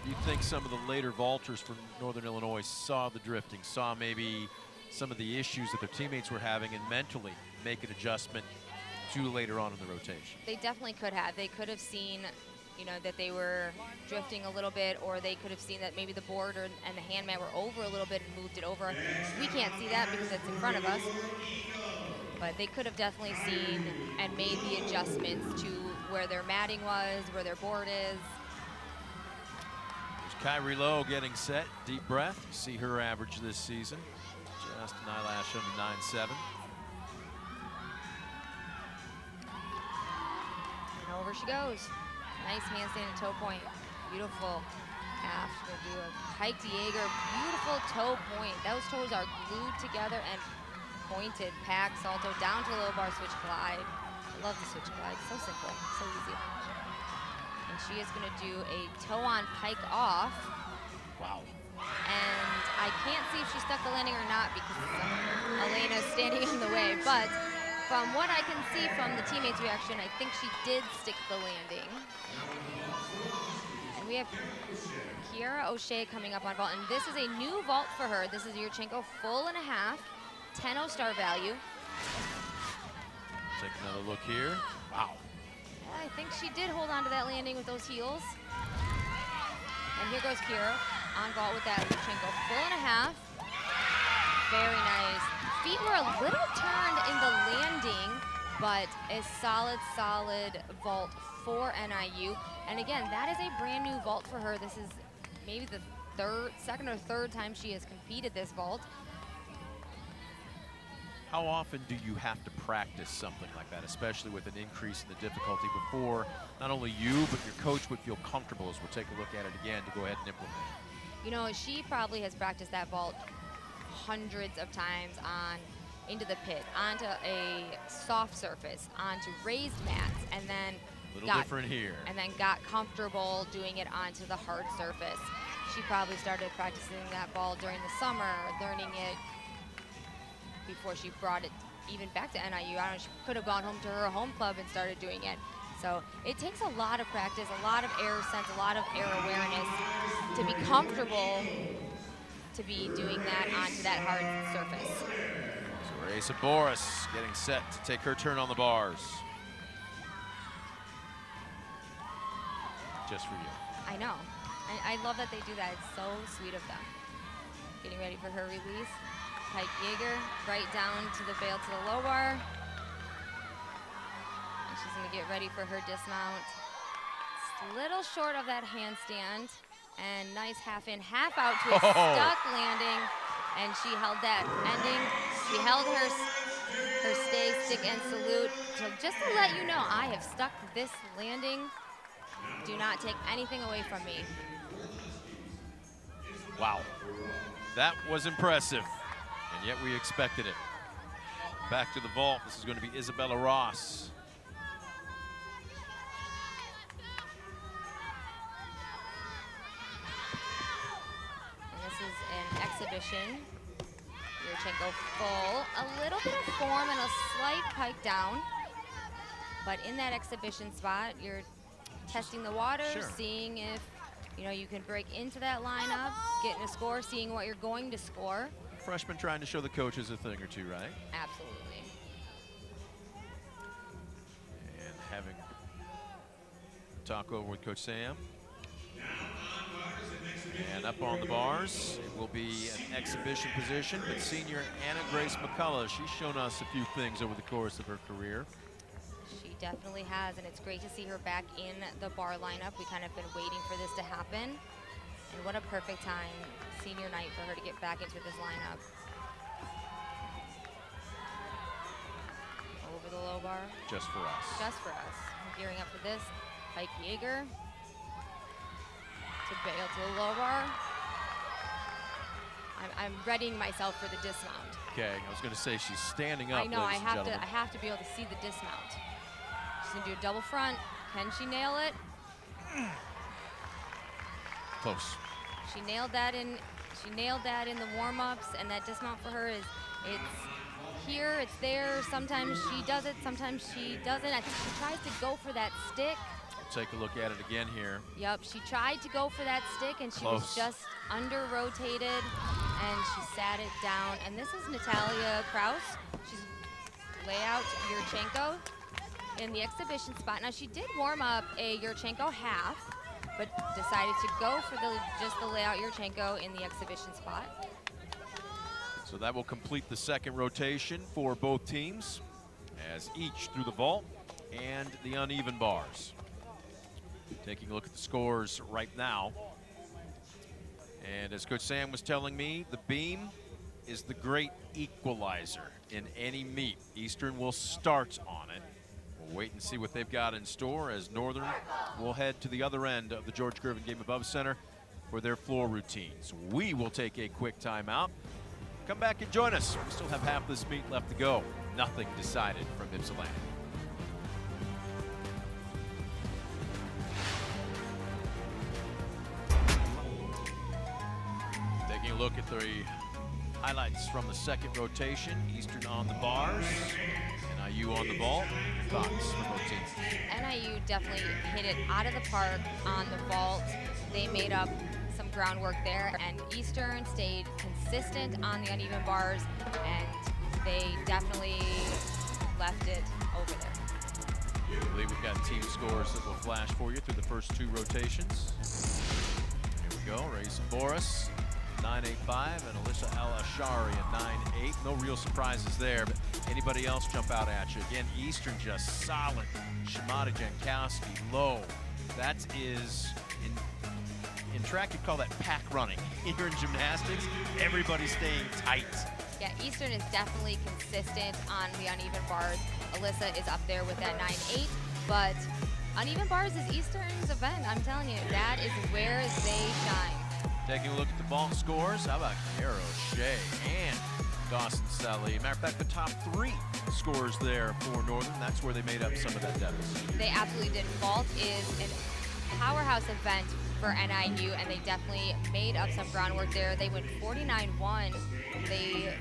You think some of the later vaulters from Northern Illinois saw the drifting, saw maybe some of the issues that their teammates were having, and mentally make an adjustment to later on in the rotation? They definitely could have. They could have seen, you know, that they were drifting a little bit, or they could have seen that maybe the board and the hand mat were over a little bit and moved it over. We can't see that because it's in front of us, but they could have definitely seen and made the adjustments to where their matting was, where their board is. There's Kyrie Lowe getting set, deep breath. You see her average this season, just an eyelash under 9.7. And over she goes. Nice handstand and toe point. Beautiful half. She's gonna do a pike to Jaeger. Beautiful toe point. Those toes are glued together and pointed. Pack, salto, down to low bar, switch glide. I love the switch glide. So simple, so easy. And she is gonna do a toe on pike off. Wow. And I can't see if she stuck the landing or not because Elena's standing in the way, but from what I can see from the teammates' reaction, I think she did stick the landing. And we have Kiara O'Shea coming up on vault, and this is a new vault for her. This is Yurchenko full and a half, 10-0 star value. Take another look here. Wow. I think she did hold on to that landing with those heels. And here goes Kiara on vault with that Yurchenko full and a half. Very nice. Feet were a little turned in the landing, but a solid vault for NIU. And again, that is a brand new vault for her. This is maybe the second or third time she has competed this vault. How often do you have to practice something like that, especially with an increase in the difficulty before not only you, but your coach would feel comfortable as we'll take a look at it again to go ahead and implement it? You know, she probably has practiced that vault hundreds of times into the pit, onto a soft surface, onto raised mats, and then A little different here. And then got comfortable doing it onto the hard surface. She probably started practicing that ball during the summer, learning it before she brought it even back to NIU. I don't know, she could have gone home to her home club and started doing it. So it takes a lot of practice, a lot of air sense, a lot of air awareness to be comfortable to be doing that onto that hard surface. So Raisa Boris getting set to take her turn on the bars. Just for you. I know. I love that they do that. It's so sweet of them. Getting ready for her release. Pike Jaeger right down to the bail to the low bar. And she's going to get ready for her dismount. It's a little short of that handstand. And nice half in, half out to a stuck landing. And she held that ending. She held her stay, stick, and salute. So just to let you know, I have stuck this landing. Do not take anything away from me. Wow, that was impressive, and yet we expected it. Back to the vault, this is going to be Isabella Ross. And this is an exhibition. Yurchenko full, a little bit of form and a slight pike down. But in that exhibition spot, you're testing the water, seeing if you can break into that lineup, getting a score, seeing what you're going to score. Freshman trying to show the coaches a thing or two, right? Absolutely. And having a talk over with Coach Sam. And up on the bars, it will be an exhibition position, but senior Anna Grace McCullough, she's shown us a few things over the course of her career. She definitely has, and it's great to see her back in the bar lineup. We kind of been waiting for this to happen, and what a perfect time, senior night, for her to get back into this lineup. Over the low bar. Just for us. Just for us. I'm gearing up for this. Pike Jaeger to bail to the low bar. I'm readying myself for the dismount. Okay, I was going to say she's standing up. I know. I have have to be able to see the dismount. She's gonna do a double front. Can she nail it? Close. She nailed that in. She nailed that in the warm-ups, and that dismount for her is, it's here, it's there. Sometimes she does it, sometimes she doesn't. I think she tries to go for that stick. Take a look at it again here. Yep, she tried to go for that stick, and she was just under-rotated, and she sat it down. And this is Natalia Kraus. She's layout Yurchenko in the exhibition spot. Now, she did warm up a Yurchenko half, but decided to go for just the layout Yurchenko in the exhibition spot. So that will complete the second rotation for both teams, as each through the vault and the uneven bars. Taking a look at the scores right now. And as Coach Sam was telling me, the beam is the great equalizer in any meet. Eastern will start on it. We'll wait and see what they've got in store as Northern will head to the other end of the George Gervin Game Above Center for their floor routines. We will take a quick timeout. Come back and join us. We still have half this meet left to go. Nothing decided from Ypsilanti. Taking a look at the highlights from the second rotation. Eastern on the bars, NIU on the ball. Thoughts from both teams? NIU definitely hit it out of the park on the vault. They made up some groundwork there, and Eastern stayed consistent on the uneven bars, and they definitely left it over there. I believe we've got team scores that will flash for you through the first two rotations. Here we go, Raisa Boris, 9.85, and Alyssa El-Ashari at 9.8. No real surprises there, but anybody else jump out at you? Again, Eastern just solid. Shimada Jankowski, low. That is, in track, you call that pack running. Here in gymnastics, everybody's staying tight. Yeah, Eastern is definitely consistent on the uneven bars. Alyssa is up there with that 9-8, but uneven bars is Eastern's event. I'm telling you, that is where they shine. Taking a look at the ball scores, how about Caro Shea and Dawson Sally? Matter of fact, the top 3 scores there for Northern. That's where they made up some of that deficit. They absolutely did. Vault is a powerhouse event for NIU, and they definitely made up some groundwork there. They went 49-1. They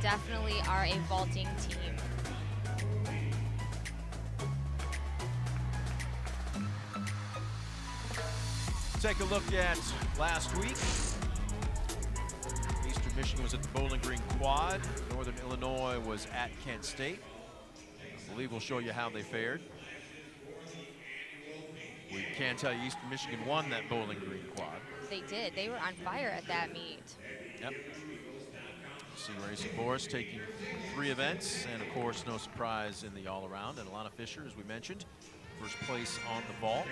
definitely are a vaulting team. Take a look at last week. Eastern Michigan was at the Bowling Green Quad. Northern Illinois was at Kent State. I believe we'll show you how they fared. We can tell you Eastern Michigan won that Bowling Green Quad. They did. They were on fire at that meet. Yep. See Racy Boris taking 3 events, and of course, no surprise in the all-around. And Alana Fisher, as we mentioned, first place on the vault.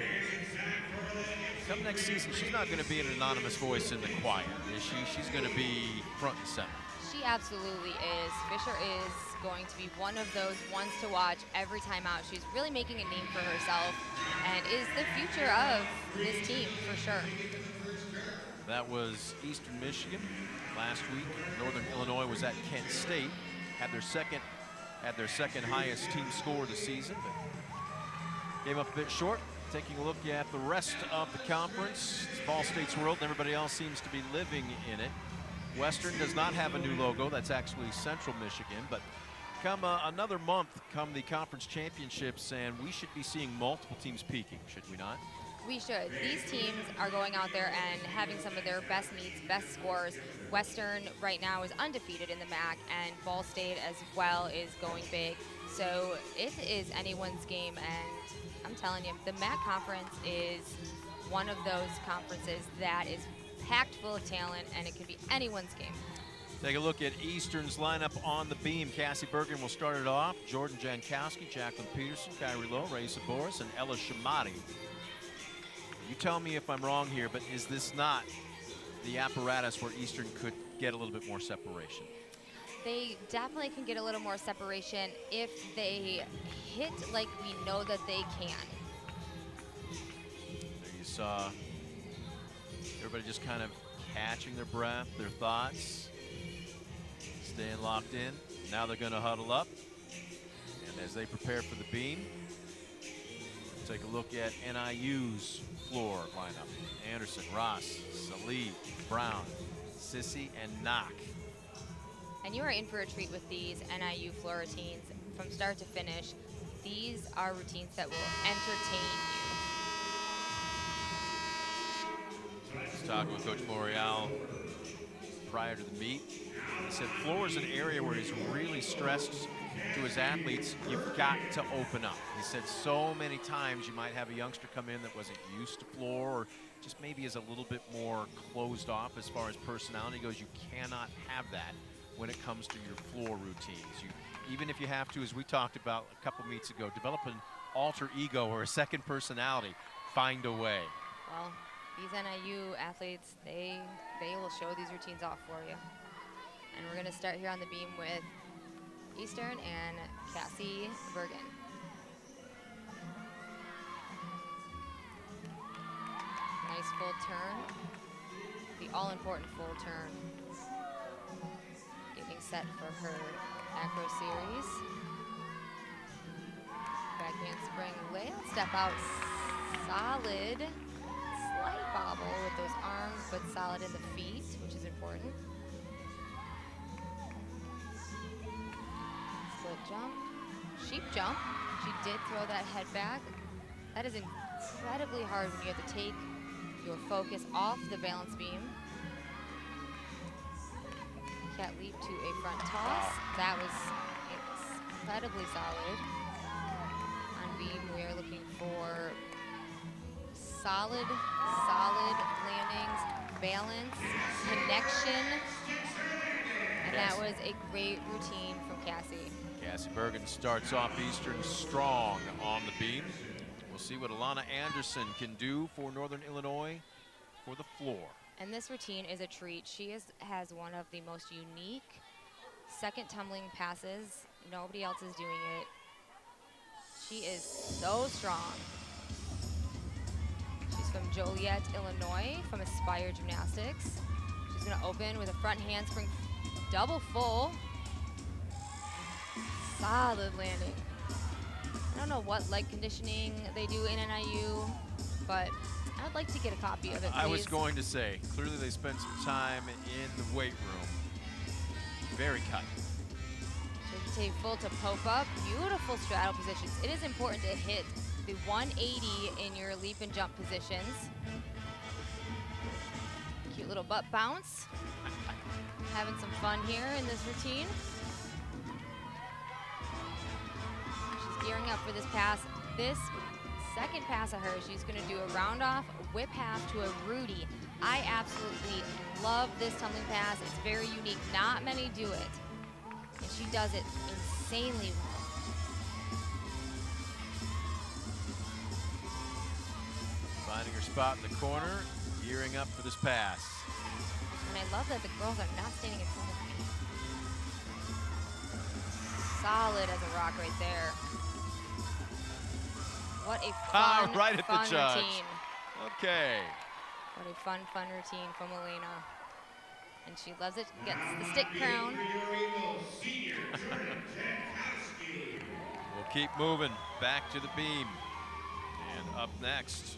Come next season, she's not going to be an anonymous voice in the quiet, is she? She's going to be front and center. She absolutely is. Fisher is going to be one of those ones to watch every time out. She's really making a name for herself and is the future of this team for sure. That was Eastern Michigan last week. Northern Illinois was at Kent State, had their second highest team score of the season, but came up a bit short. Taking a look at the rest of the conference, it's Ball State's world, and everybody else seems to be living in it. Western does not have a new logo. That's actually Central Michigan, but come another month, come the conference championships, and we should be seeing multiple teams peaking, should we not? We should. These teams are going out there and having some of their best meets, best scores. Western right now is undefeated in the MAC, and Ball State as well is going big. So it is anyone's game, and I'm telling you, the MAC conference is one of those conferences that is packed full of talent, and it could be anyone's game. Take a look at Eastern's lineup on the beam. Cassie Bergen will start it off. Jordan Jankowski, Jacqueline Peterson, Kyrie Lowe, Raisa Boris, and Ella Shamati. You tell me if I'm wrong here, but is this not the apparatus where Eastern could get a little bit more separation? They definitely can get a little more separation if they hit like we know that they can. There you saw everybody just kind of catching their breath, their thoughts, staying locked in. Now they're going to huddle up, and as they prepare for the beam, take a look at NIU's floor lineup. Anderson, Ross, Salih, Brown, Sissy, and Knock. And you are in for a treat with these NIU floor routines from start to finish. These are routines that will entertain you. I was talking with Coach L'Oreal prior to the meet. He said floor is an area where he's really stressed to his athletes. You've got to open up. He said so many times you might have a youngster come in that wasn't used to floor, or just maybe is a little bit more closed off as far as personality goes. You cannot have that when it comes to your floor routines. Even if you have to, as we talked about a couple meets ago, develop an alter ego or a second personality, find a way. Well, these NIU athletes, they will show these routines off for you. And we're going to start here on the beam with Eastern and Cassie Bergen. Nice full turn. The all-important full turn. Getting set for her acro series. Backhand spring layup, step out, solid. Slight bobble with those arms, but solid in the feet, which is important. Split jump, sheep jump. She did throw that head back. That is incredibly hard when you have to take your focus off the balance beam. Cat leap to a front toss. That was incredibly solid. On beam, we are looking for solid landings, balance, connection, and that was a great routine from Cassie. Cassie Bergen starts off Eastern strong on the beam. We'll see what Alana Anderson can do for Northern Illinois for the floor. And this routine is a treat. She has one of the most unique second tumbling passes. Nobody else is doing it. She is so strong. She's from Joliet, Illinois, from Aspire Gymnastics. She's gonna open with a front handspring double full. Solid landing. I don't know what leg conditioning they do in NIU, but I'd like to get a copy of it, please. I was going to say, clearly they spent some time in the weight room. Very cut. So take full to poke up. Beautiful straddle positions. It is important to hit the 180 in your leap and jump positions. Cute little butt bounce. Having some fun here in this routine. She's gearing up for this pass. This second pass of hers, she's gonna do a round off, whip half to a Rudy. I absolutely love this tumbling pass. It's very unique. Not many do it. And she does it insanely well. Finding her spot in the corner, gearing up for this pass. And I love that the girls are not standing in front of me. Solid as a rock right there. What a fun, right at fun the judge. routine. Okay. What a fun, fun routine from Elena. And she loves it, gets the stick crown. We'll keep moving back to the beam. And up next,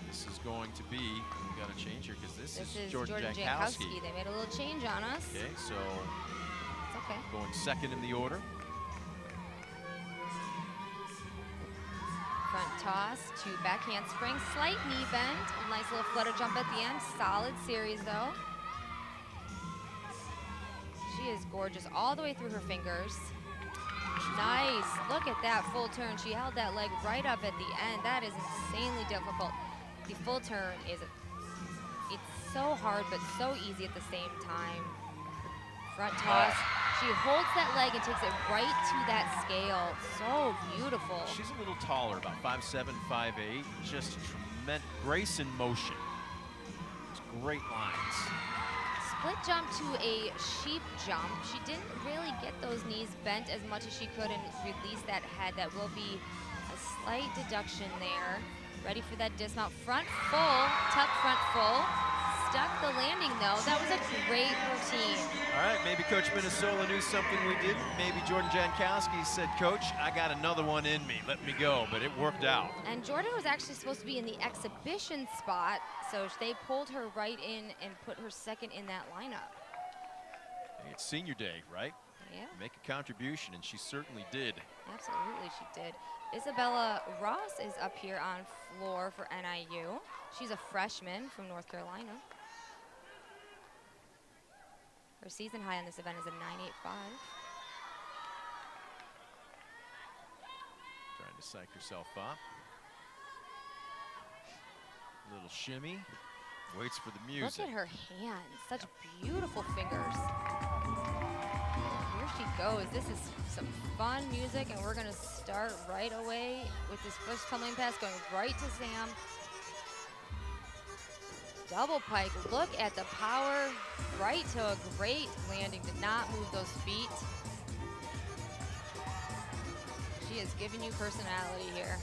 this is going to be, we got to change here because this is Jordan Jankowski. They made a little change on us. Okay, so It's okay. going second in the order. Front toss to back handspring, slight knee bend, a nice little flutter jump at the end. Solid series though. She is gorgeous all the way through her fingers. Nice, look at that full turn. She held that leg right up at the end. That is insanely difficult. The full turn is, it's so hard but so easy at the same time. Front toss, she holds that leg and takes it right to that scale. So beautiful. She's a little taller, about 5'7", 5'8", just tremendous grace in motion. It's great lines. Split jump to a sheep jump. She didn't really get those knees bent as much as she could and release that head. That will be a slight deduction there. Ready for that dismount. Front full, tuck front full. Stuck the landing though. That was a great routine. All right, maybe Coach Minnesota knew something we didn't. Maybe Jordan Jankowski said, Coach, I got another one in me. Let me go, but it worked out. And Jordan was actually supposed to be in the exhibition spot, so they pulled her right in and put her second in that lineup. Hey, it's senior day, right? Yeah. Make a contribution, and she certainly did. Absolutely, she did. Isabella Ross is up here on floor for NIU. She's a freshman from North Carolina. Her season high on this event is a 9.85. Trying to psych herself up. Little shimmy. Waits for the music. Look at her hands. Such beautiful fingers. Here she goes. This is some fun music, and we're going to start right away with this first tumbling pass going right to Sam. Double pike. Look at the power. Right to a great landing. Did not move those feet. She is giving you personality here.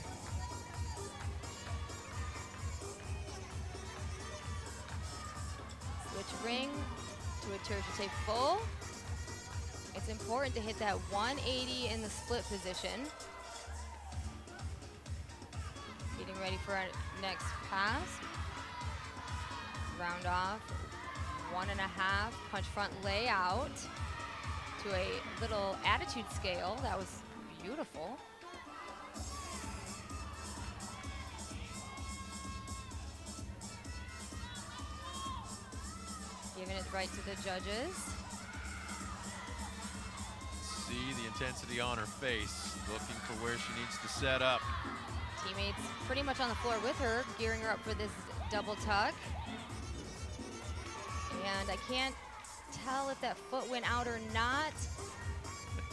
Switch ring to a tertiary full. It's important to hit that 180 in the split position. Getting ready for our next pass. Round off, 1.5, punch front layout to a little attitude scale. That was beautiful. Giving it right to the judges. See the intensity on her face, looking for where she needs to set up. Teammates pretty much on the floor with her, gearing her up for this double tuck. And I can't tell if that foot went out or not.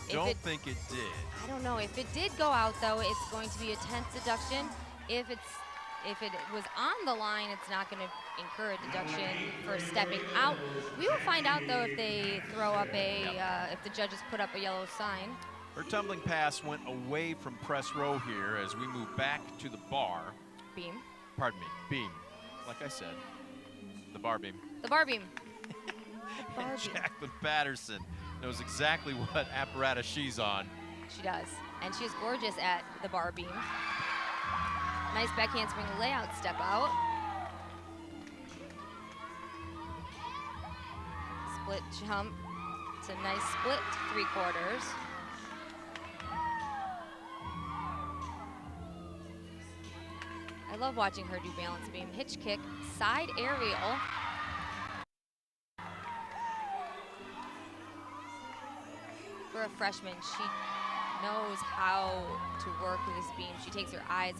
Don't think it did. I don't know. If it did go out, though, it's going to be a tense deduction. If if it was on the line, it's not going to incur a deduction for stepping out. We will find out, though, if they throw up a, if the judges put up a yellow sign. Her tumbling pass went away from press row here as we move back to the bar. Beam. Pardon me, beam. Like I said, the bar beam. The bar beam. The bar And beam. Jacqueline Patterson knows exactly what apparatus she's on. She does. And she is gorgeous at the bar beam. Nice backhand swing layout step out. Split jump. It's a nice split 3/4. I love watching her do balance beam. Hitch kick, side aerial. For a freshman, she knows how to work this beam. She takes her eyes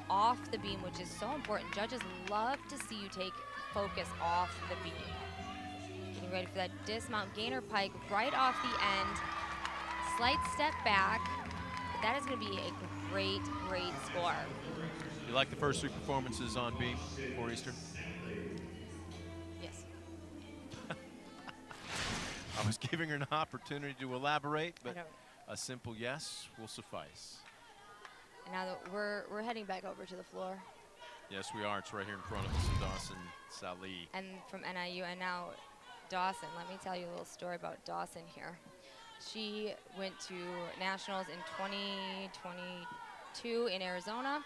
off the beam, which is so important. Judges love to see you take focus off the beam. Getting ready for that dismount gainer pike right off the end. Slight step back, but that is going to be a great, great score. You like the first 3 performances on beam for Eastern? Yes. I was giving her an opportunity to elaborate, but I don't- a simple yes will suffice. And now that we're heading back over to the floor. Yes, we are. It's right here in front of us, Dawson Salih. And from NIU, and now Dawson. Let me tell you a little story about Dawson here. She went to nationals in 2022 in Arizona,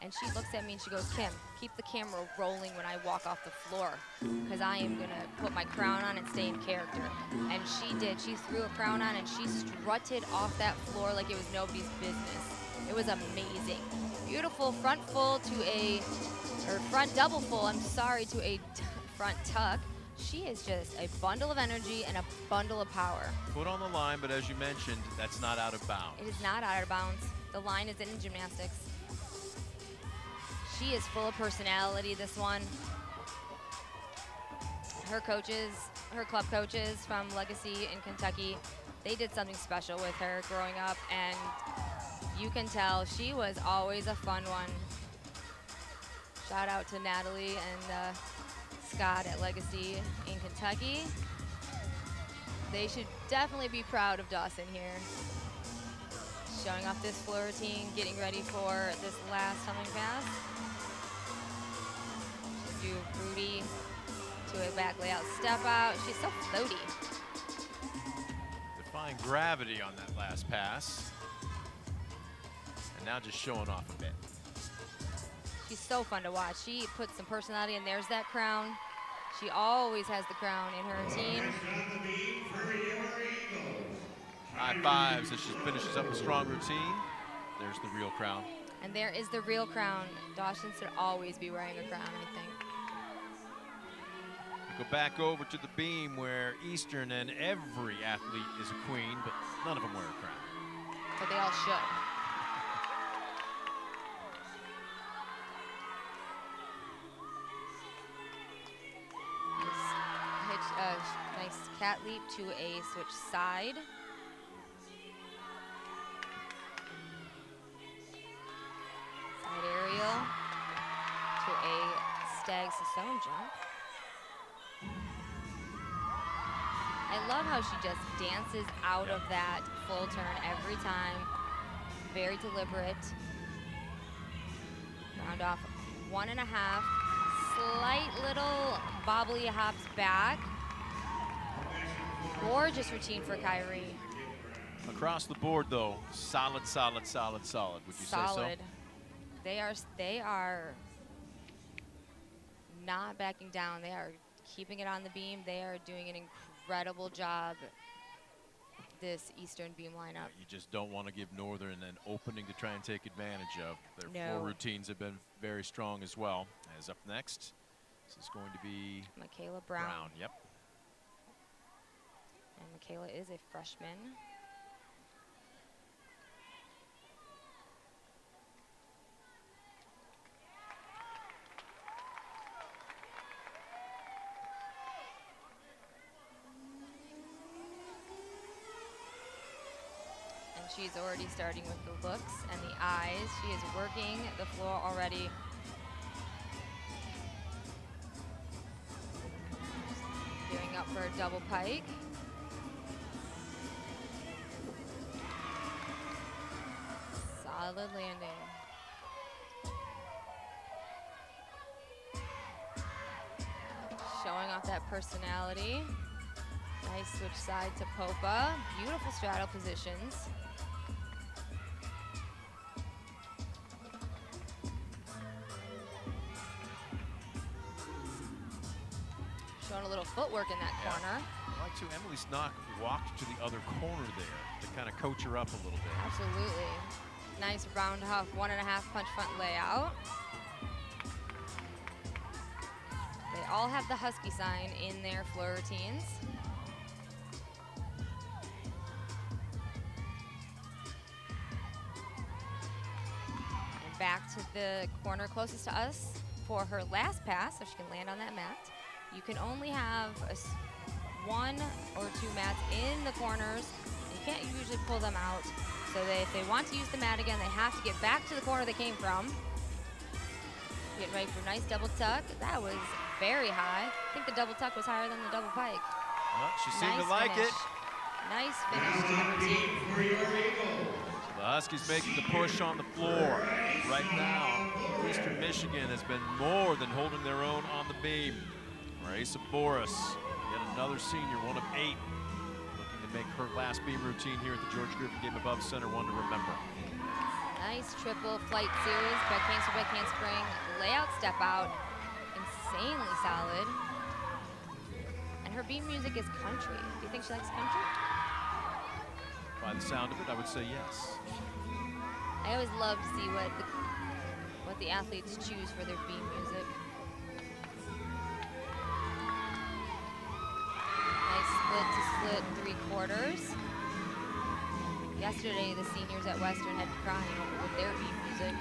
and she looks at me and she goes, "Kim, keep the camera rolling when I walk off the floor, because I am gonna put my crown on and stay in character." And she did. She threw a crown on and she strutted off that floor like it was nobody's business. It was amazing. Beautiful front full to a, or front double full, I'm sorry, to a front tuck. She is just a bundle of energy and a bundle of power. Foot on the line, but as you mentioned, that's not out of bounds. It is not out of bounds. The line is in gymnastics. She is full of personality, this one. Her coaches, her club coaches from Legacy in Kentucky, they did something special with her growing up, and you can tell she was always a fun one. Shout out to Natalie and Scott at Legacy in Kentucky. They should definitely be proud of Dawson here. Showing off this floor routine, getting ready for this last tumbling pass. Do Rudy to a back layout step out. She's so floaty. Defying gravity on that last pass. And now just showing off a bit. She's so fun to watch. She puts some personality, and there's that crown. She always has the crown in her routine. High fives as she finishes up a strong routine. There's the real crown. And there is the real crown. Dawson should always be wearing a crown, I think. Go back over to the beam where Eastern and every athlete is a queen, but none of them wear a crown. But they all should. Nice cat leap to a switch side. Side aerial to a stag stone jump. I love how she just dances out of that full turn every time. Very deliberate. Round off 1.5. Slight little bobbly hops back. Gorgeous routine for Kyrie. Across the board, though, solid, solid, solid, solid. Would you say so? Solid. They are not backing down. They are keeping it on the beam. They are doing an incredible job, this Eastern beam lineup. You just don't want to give Northern an opening to try and take advantage of. Their floor routines have been very strong as well. As up next, this is going to be Michaela Brown. Yep. And Michaela is a freshman. And she's already starting with the looks and the eyes. She is working the floor already. Gearing up for a double pike. Solid landing. Showing off that personality. Nice switch side to Popa. Beautiful straddle positions. Showing a little footwork in that corner. I like to. Emily Snock walked to the other corner there to kind of coach her up a little bit. Absolutely. Nice roundhouse 1.5 punch front layout. They all have the Husky sign in their floor routines. And back to the corner closest to us for her last pass, so she can land on that mat. You can only have 1 or 2 mats in the corners. You can't usually pull them out. So if they want to use the mat again, they have to get back to the corner they came from. Getting ready for a nice double tuck. That was very high. I think the double tuck was higher than the double pike. Well, she seemed to Nice like finish. it. Nice finish to number 2. The Huskies making the push on the floor. Right now, Eastern Michigan has been more than holding their own on the beam. Raisa Boris, yet another senior, 1 of 8, looking to make her last beam routine here at the George Griffin Game Above Center, one to remember. Nice triple flight series, back handspring, layout step out, insanely solid. And her beam music is country. Do you think she likes country? By the sound of it, I would say yes. I always love to see what the athletes choose for their beam music. Nice split to split 3/4. Yesterday, the seniors at Western had crying with their beat music.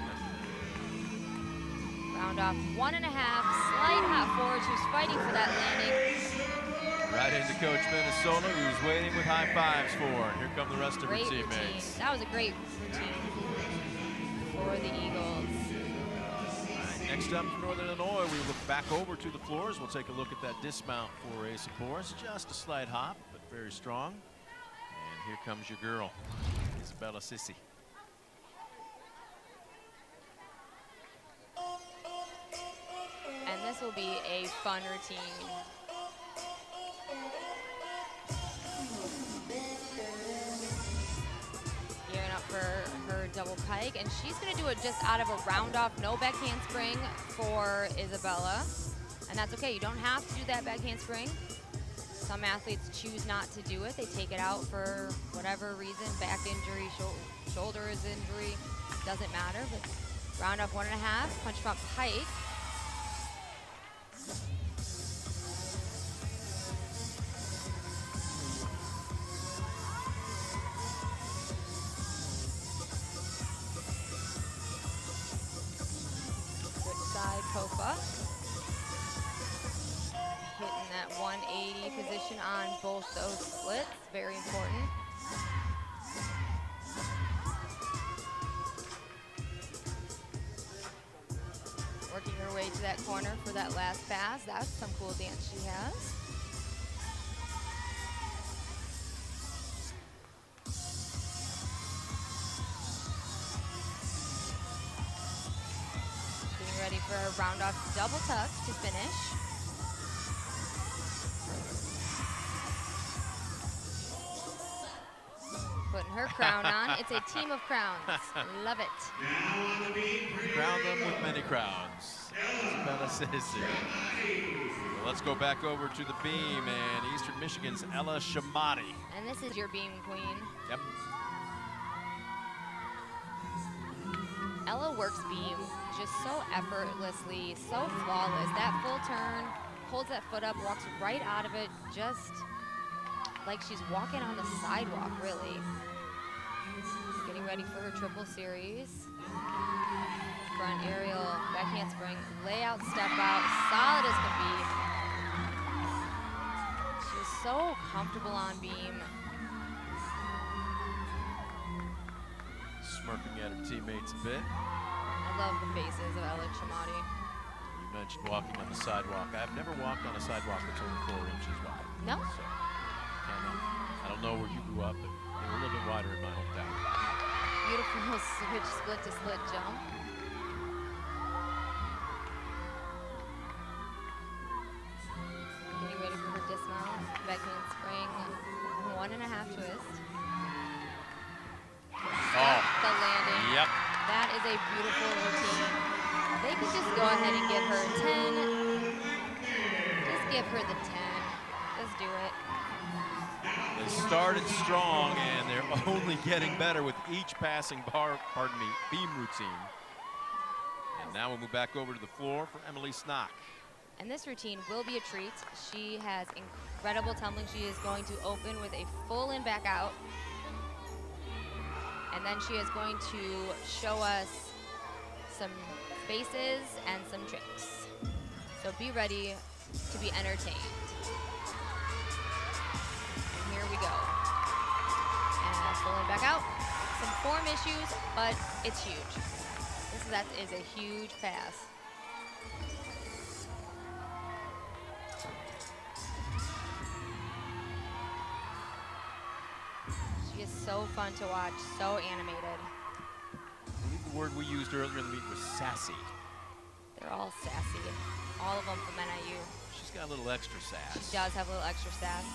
Round off 1.5, slight hop forward. She was fighting for that landing. Right into Coach Minnesota, who was waiting with high fives for her. Here come the rest of her Great teammates. routine. That was a great routine for the Eagles. All right, next up from Northern Illinois, we look back over to the floors. We'll take a look at that dismount for Raisa Boris. Just a slight hop, but very strong. And here comes your girl, Isabella Sissi. And this will be a fun routine. Gearing up for her double pike, and she's gonna do it just out of a round off, no back handspring for Isabella. And that's okay, you don't have to do that back handspring. Some athletes choose not to do it. They take it out for whatever reason, back injury, shoulder injury, doesn't matter. But round off 1.5, punch front pike. Switch side Popa. Hitting that 180 position on both those splits, very important. Working her way to that corner for that last pass. That's some cool dance she has. Getting ready for a round off double tuck to finish. Putting her crown on. It's a team of crowns. Love it. Crown them with many crowns. Isabella Sissi. Well, let's go back over to the beam and Eastern Michigan's Ella Shamati. And this is your beam queen. Yep. Ella works beam just so effortlessly, so flawless. That full turn, holds that foot up, walks right out of it, just like she's walking on the sidewalk, really. Getting ready for her triple series. Front aerial, back handspring, layout, step out, solid as can be. She's so comfortable on beam. Smirking at her teammates a bit. I love the faces of Ella Chamati. You mentioned walking on the sidewalk. I've never walked on a sidewalk that's only 4 inches wide. No? So, I don't know where you grew up, but they were a little bit wider in my hometown. Beautiful switch split to split jump. Getting ready for her dismount. Back handspring, 1.5 twist. Oh, The landing. yep. That is a beautiful routine. They could just go ahead and give her 10. Just give her the 10. Just do it. They started strong, and they're only getting better with each passing beam routine. And now we'll move back over to the floor for Emily Snock. And this routine will be a treat. She has incredible tumbling. She is going to open with a full in back out. And then she is going to show us some faces and some tricks. So be ready to be entertained. And here we go. And full in back out. Some form issues, but it's huge. That is a huge pass. She is so fun to watch, so animated. I believe the word we used earlier in the meet was sassy. They're all sassy, all of them from NIU. She's got a little extra sass. She does have a little extra sass.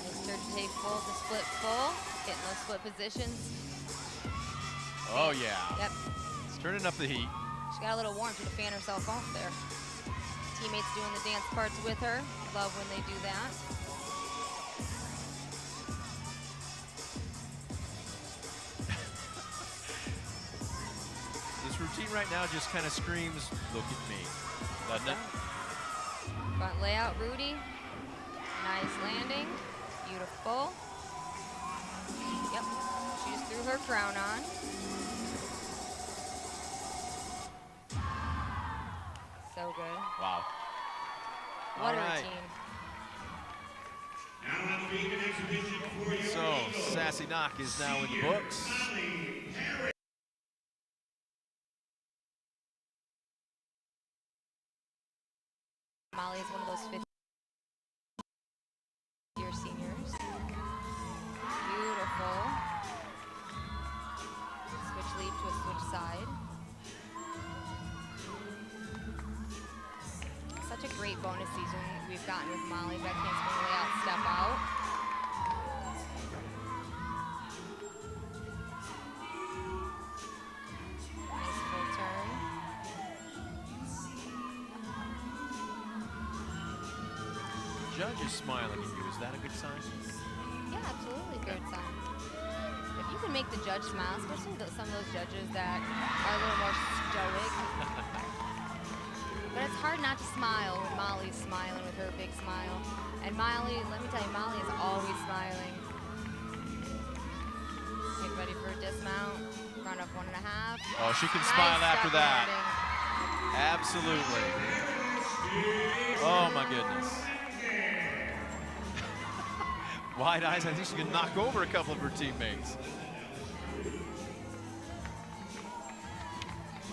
Nice turn to take full to split full, getting those split positions. Oh, yeah. Yep. It's turning up the heat. She got a little warm to fan herself off there. Teammates doing the dance parts with her. Love when they do that. This routine right now just kind of screams, look at me, doesn't it? Front layout, Rudy. Nice landing. Beautiful. Yep. She just threw her crown on. So good. Wow. What All a right. routine. So, Sassy Knock is now in the books. Molly is one of those 50-year seniors. Beautiful. Switch leap to a switch side. Such a great bonus season we've gotten with Molly. Back handspring layout, step out. Nice full turn. Judge is smiling at you. Is that a good sign? Yeah, absolutely good sign. If you can make the judge smile, especially some of those judges that are a little more stoic. But it's hard not to smile when Molly's smiling with her big smile. And Molly, let me tell you, Molly is always smiling. Get ready for a dismount. Front up 1.5. Oh, she can Nice smile after step that. landing. Absolutely. Oh, my goodness. Wide eyes, I think she can knock over a couple of her teammates.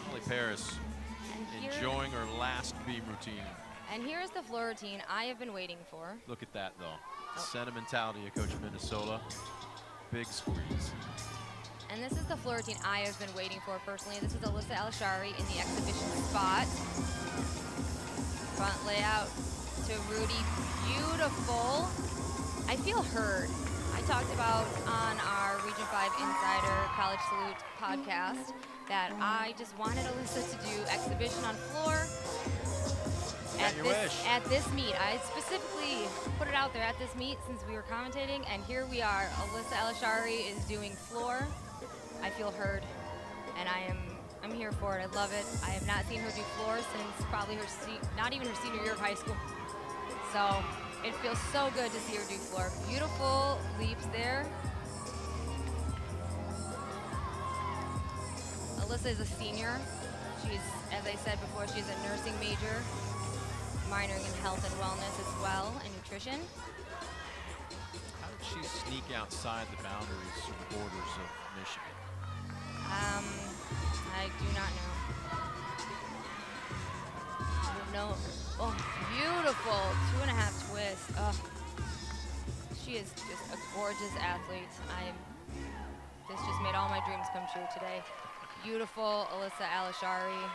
Molly Paris enjoying her last beam routine. And here's the floor routine I have been waiting for. Look at that, though. Sentimentality of Coach Minnesota. Big squeeze. And this is the floor routine I have been waiting for personally. This is Alyssa Alashari in the exhibition spot. Front layout to Rudy. Beautiful. I feel heard. I talked about on our Region 5 Insider College Salute podcast that I just wanted Alyssa to do exhibition on floor at this meet. I specifically put it out there at this meet since we were commentating, and here we are. Alyssa Alashari is doing floor. I feel heard, and I'm here for it. I love it. I have not seen her do floor since probably not even her senior year of high school. So it feels so good to see her do floor. Beautiful leaps there. Alyssa is a senior. She's, as I said before, she's a nursing major, minoring in health and wellness as well, and nutrition. How did she sneak outside the boundaries or the borders of Michigan? I do not know. She is just a gorgeous athlete. This just made all my dreams come true today. Beautiful Alyssa Alishari.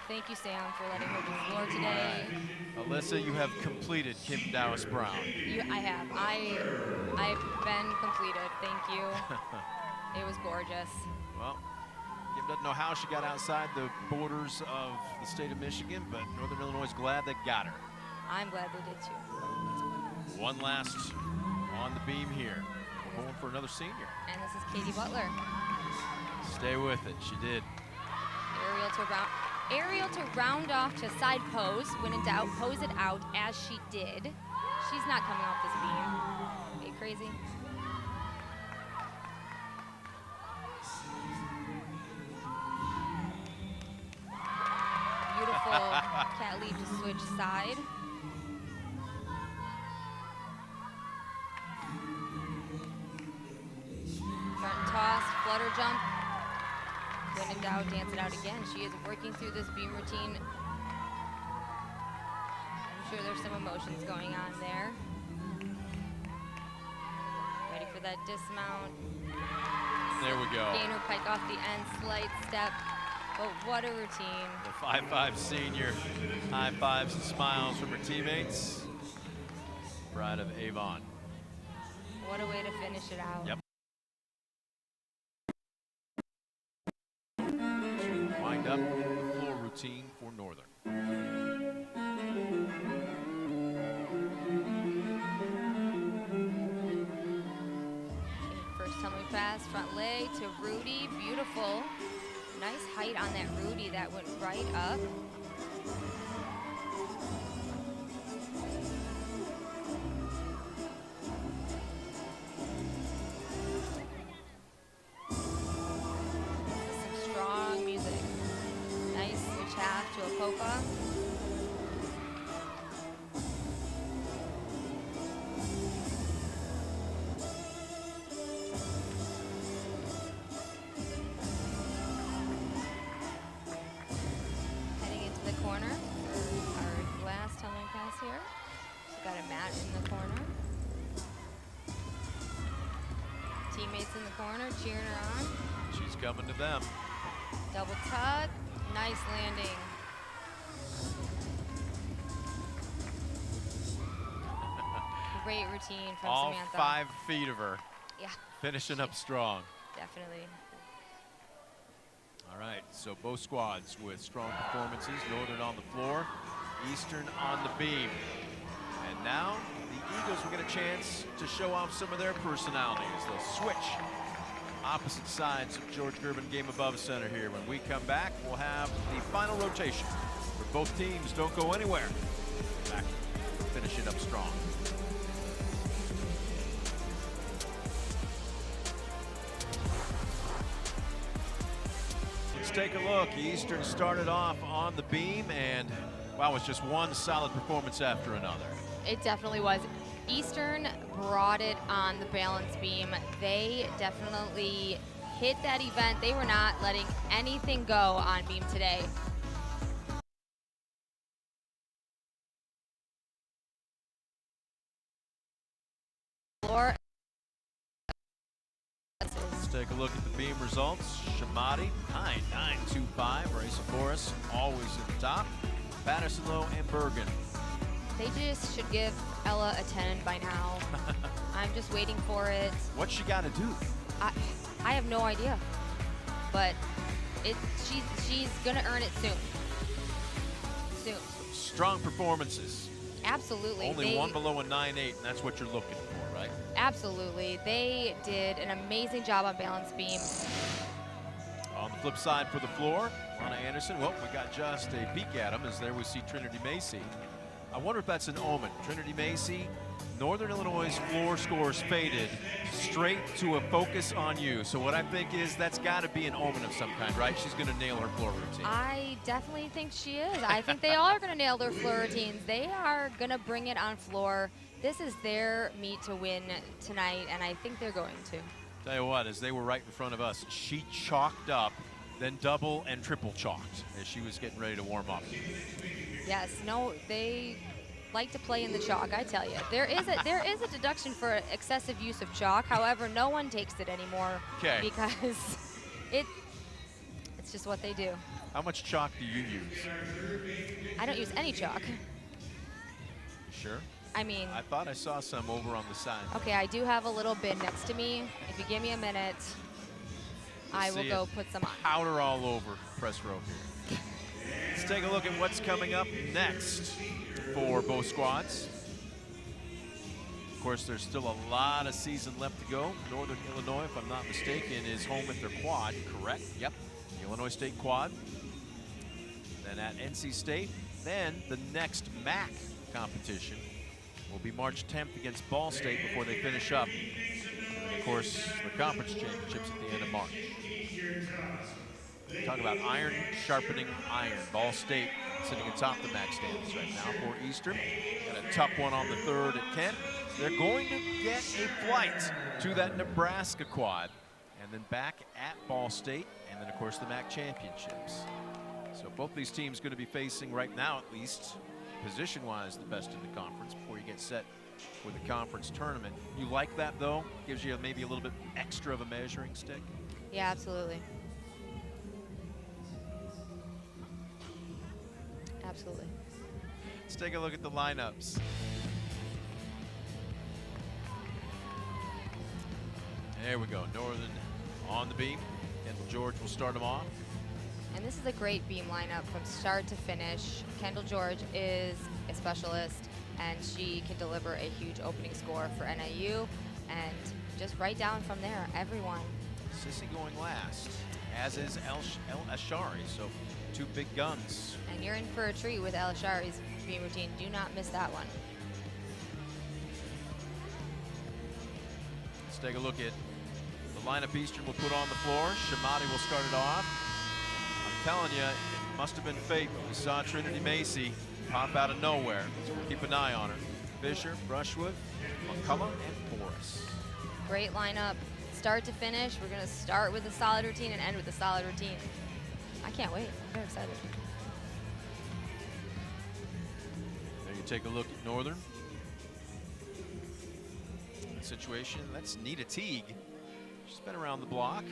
Thank you, Sam, for letting her do floor today. Alyssa, you have completed Kim Dowis Brown. I have. I've been completed. Thank you. It was gorgeous. Well, Kim doesn't know how she got outside the borders of the state of Michigan, but Northern Illinois is glad they got her. I'm glad they did too. One last on the beam here. We're going for another senior. And this is Katie Butler. Stay with it. She did. Aerial to round off to side pose. When in doubt, pose it out as she did. She's not coming off this beam. Are you crazy? Beautiful cat leap to switch side. Front toss, flutter jump. When in doubt, dance it out again. She is working through this beam routine. I'm sure there's some emotions going on there. Ready for that dismount. There we go. Gainer pike off the end, slight step. But what a routine. The 5'5" senior. High fives and smiles from her teammates. Bride of Avon. What a way to finish it out. Yep. Wind up the floor routine for Northern. First tumbling pass, front leg to Rudy. Beautiful. Nice height on that Rudy. That went right up. Some strong music. Nice switch half to a polka. Heading into the corner for our last tumbling pass here. She's got a mat in the corner. Teammates in the corner cheering her on. She's coming to them. Double tuck, nice landing. Great routine from All Samantha. 5 feet of her. Yeah, Finishing up strong. definitely. All right, so both squads with strong performances. Northern on the floor, Eastern on the beam. And now the Eagles will get a chance to show off some of their personalities. They'll switch opposite sides of George Gervin Game Above Center here. When we come back, we'll have the final rotation for both teams. Don't go anywhere. Back, finish it up strong. Let's take a look. Eastern started off on the beam, and wow, it's just one solid performance after another. It definitely was. Eastern brought it on the balance beam. They definitely hit that event. They were not letting anything go on beam today. Floor. Let's take a look at the beam results. Shamati, 9.925. Raisa Boris, always at the top. Patterson Lowe and Bergen. They just should give Ella a 10 by now. I'm just waiting for it. What's she got to do? I have no idea, but she's gonna earn it soon. Soon. Strong performances. Absolutely. Only one below a 9.8, and that's what you're looking for, right? Absolutely. They did an amazing job on balance beam. On the flip side for the floor, Lana Anderson. Well, we got just a peek at him as there we see Trinity Macy. I wonder if that's an omen. Trinity Macy, Northern Illinois' floor scores faded straight to a focus on you. So what I think is that's got to be an omen of some kind, right? She's going to nail her floor routine. I definitely think she is. I think they all are going to nail their floor routines. They are going to bring it on floor. This is their meet to win tonight, and I think they're going to. Tell you what, as they were right in front of us, she chalked up, then double and triple chalked as she was getting ready to warm up. Yes, no, they like to play in the chalk, I tell you. There is a deduction for excessive use of chalk. However, no one takes it anymore because it's just what they do. How much chalk do you use? I don't use any chalk. Sure. I mean, I thought I saw some over on the side. Okay, I do have a little bin next to me. If you give me a minute, I will go put some on. Powder all over press row here. Let's take a look at what's coming up next for both squads. Of course, there's still a lot of season left to go. Northern Illinois, if I'm not mistaken, is home at their quad, correct? Yep, the Illinois State quad. Then at NC State, then the next MAC competition will be March 10th against Ball State before they finish up. And of course, the conference championships at the end of March. Talk about iron sharpening iron. Ball State sitting atop the MAC standings right now for Eastern. Got a tough one on the third at Kent. They're going to get a flight to that Nebraska quad and then back at Ball State and then of course the MAC championships. So both these teams going to be facing right now at least position-wise the best in the conference before you get set for the conference tournament. You like that though? Gives you maybe a little bit extra of a measuring stick? Yeah, absolutely. Absolutely. Let's take a look at the lineups. There we go, Northern on the beam. Kendall George will start them off. And this is a great beam lineup from start to finish. Kendall George is a specialist, and she can deliver a huge opening score for NIU. And just right down from there, everyone. Sissy going last, as is El Ashari, so two big guns. And you're in for a treat with El Ashari's beam routine. Do not miss that one. Let's take a look at the lineup Eastern will put on the floor. Shamati will start it off. I'm telling you, it must have been fate. We saw Trinity Macy pop out of nowhere, so we'll keep an eye on her. Fisher, Brushwood, McCullough, and Forrest. Great lineup, start to finish. We're gonna start with a solid routine and end with a solid routine. I can't wait, I'm very excited. There you take a look at Northern. Situation, that's Nita Teague. She's been around the block,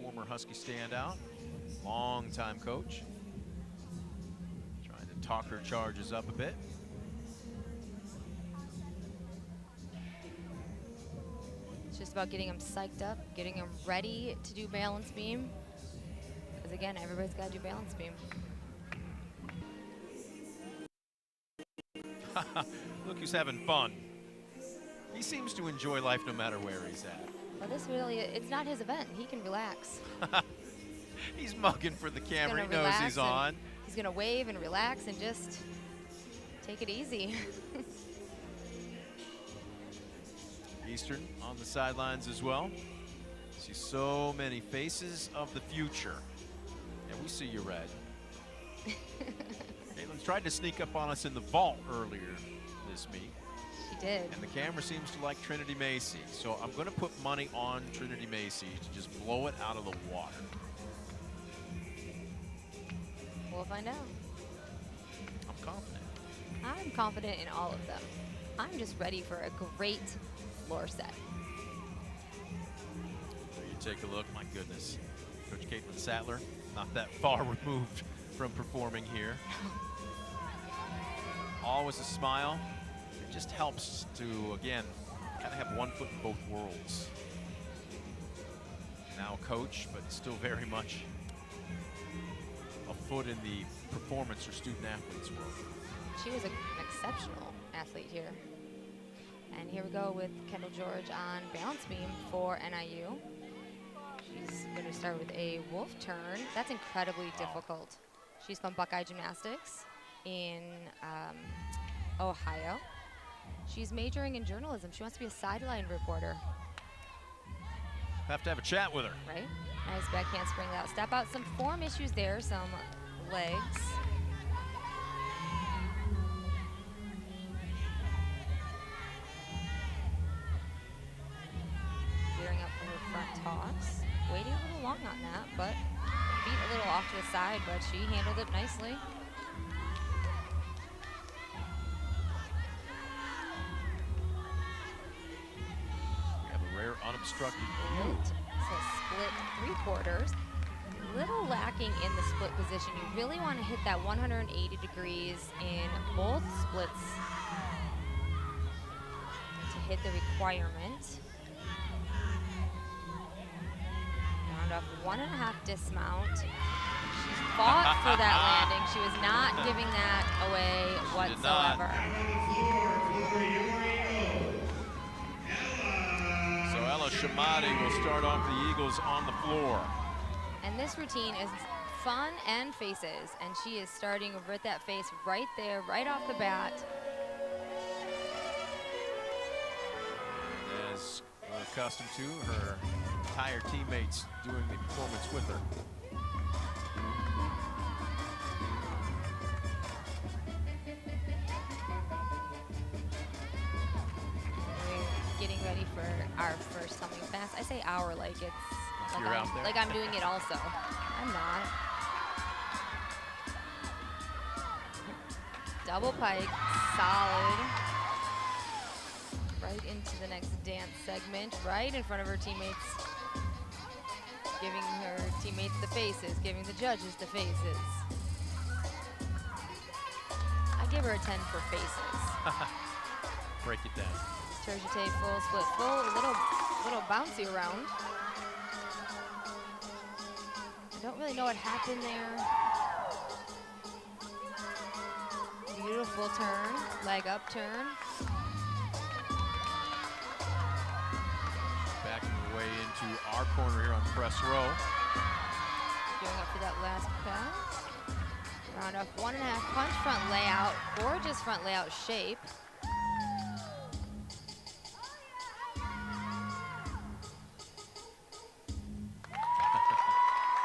former Husky standout, long-time coach. Trying to talk her charges up a bit. It's just about getting them psyched up, getting them ready to do balance beam. Because again, everybody's got to do balance beam. Look who's having fun. He seems to enjoy life no matter where he's at. Well, this really, it's not his event. He can relax. He's mugging for the camera. He knows he's on. He's going to wave and relax and just take it easy. Eastern on the sidelines as well. See so many faces of the future. Yeah, we see you, Red. Caitlin's tried to sneak up on us in the vault earlier this meet. She did. And the camera seems to like Trinity Macy. So I'm going to put money on Trinity Macy to just blow it out of the water. We'll find out. I'm confident. I'm confident in all of them. I'm just ready for a great floor set. There you take a look. My goodness. Coach Caitlin Sattler, not that far removed from performing here. Always a smile. It just helps to, again, kind of have one foot in both worlds. Now coach, but still very much a foot in the performance or student athletes world. She was an exceptional athlete here. And here we go with Kendall George on balance beam for NIU. She's going to start with a wolf turn. That's incredibly difficult. She's from Buckeye Gymnastics in Ohio. She's majoring in journalism. She wants to be a sideline reporter. Have to have a chat with her. Right? Nice backhand spring out. Step out. Some form issues there, some legs. Gearing up for her front toss. Waiting a little long on that, but feet a little off to the side, but she handled it nicely. obstructed Split, view. so split 3/4. Little lacking in the split position. You really want to hit that 180 degrees in both splits to hit the requirement. Round off 1.5 dismount. She fought for that landing. She was not giving that away whatsoever. So Ella Shamadi will start off the Eagles on the floor. And this routine is fun and faces, and she is starting with that face right there, right off the bat. And as we're accustomed to, her entire teammates doing the performance with her. We're getting ready for our first something fast. I say our like it's You're out there? like I'm doing it also. I'm not. Double pike, solid. Right into the next dance segment, right in front of her teammates. Giving her teammates the faces, giving the judges the faces. I give her a 10 for faces. Break it down. Turgite full, split full, little bouncy around. I don't really know what happened there. Beautiful turn, leg up turn. Backing her way into our corner here on press row. Going up for that last pass. Round off 1.5 punch front layout, gorgeous front layout shape.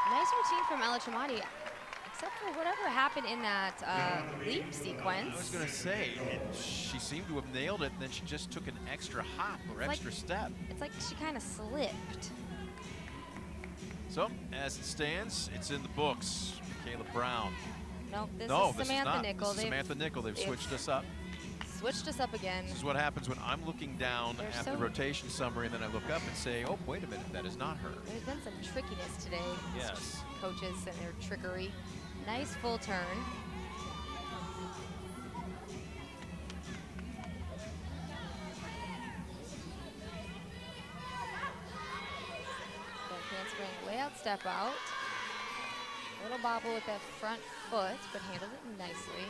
Nice routine from Ella Chamati, except for whatever happened in that leap sequence. I was going to say, she seemed to have nailed it, and then she just took an extra hop or extra step. It's like she kind of slipped. So, as it stands, it's in the books. Michaela Brown. Nope, this No, is this Samantha is not. Nickel. This is Samantha Nickel. They've switched us up. Switched us up again. This is what happens when I'm looking down They're at so- the rotation summary, and then I look up and say, oh, wait a minute, that is not her. There's been some trickiness today. Yes. Coaches and their trickery. Nice full turn. Back handspring, layout step out. Little bobble with that front foot, but handled it nicely.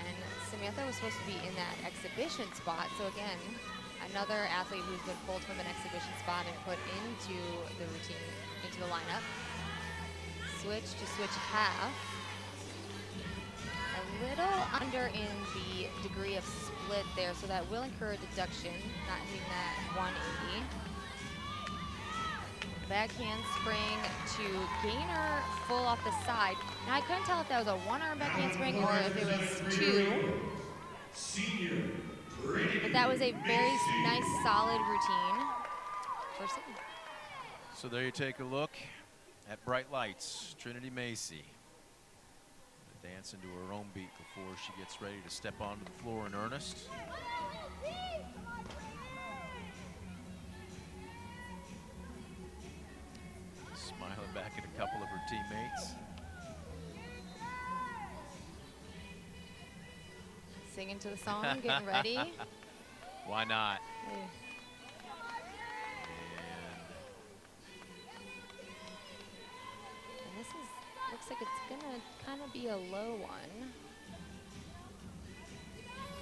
And Samantha was supposed to be in that exhibition spot, so again, another athlete who's been pulled from an exhibition spot and put into the routine, into the lineup. Switch to switch half. A little under in the degree of split there, so that will incur a deduction, not hitting that 180. Back handspring to gainer full off the side. Now I couldn't tell if that was a one-arm back handspring or if it was two. But that was a very nice, solid routine for Sydney. So there you take a look at Bright Lights, Trinity Macy. Dance into her own beat before she gets ready to step onto the floor in earnest. Smiling back at a couple of her teammates. Singing to the song, getting ready. Why not? Yeah. And this is, looks like it's gonna kind of be a low one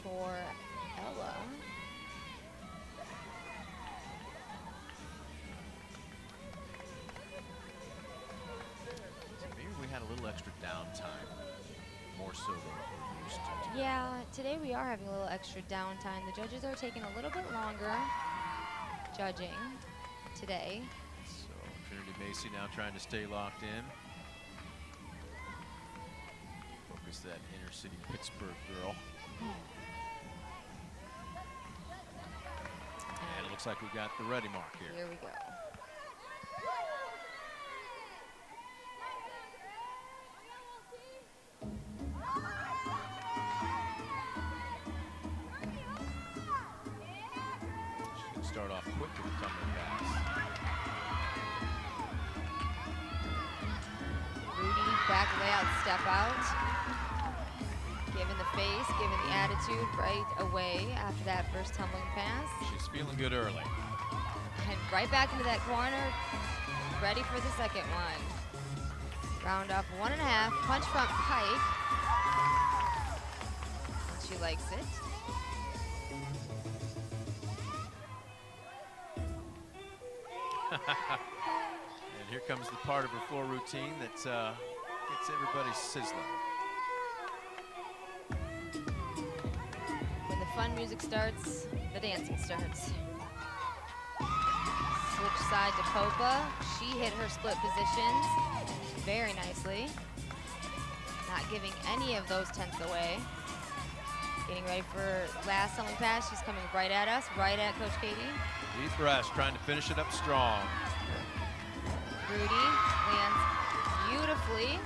for Ella. So maybe we had a little extra downtime, more so than what we're used to. Yeah, today we are having a little extra downtime. The judges are taking a little bit longer judging today. So Trinity Macy now trying to stay locked in. Focus that inner city Pittsburgh girl. And it looks like we got the ready mark here. Here we go. start off quick with the tumbling pass. Rudy, back layout, step out. Given the face, given the attitude right away after that first tumbling pass. She's feeling good early. And right back into that corner, ready for the second one. Round off 1.5, punch front pike. And she likes it. And here comes the part of her floor routine that gets everybody sizzling. When the fun music starts, the dancing starts. Switch side to Popa. She hit her split positions very nicely. Not giving any of those tenths away. Getting ready for last tumbling pass. She's coming right at us, right at Coach Katie. Lee Thresh trying to finish it up strong. Rudy lands beautifully.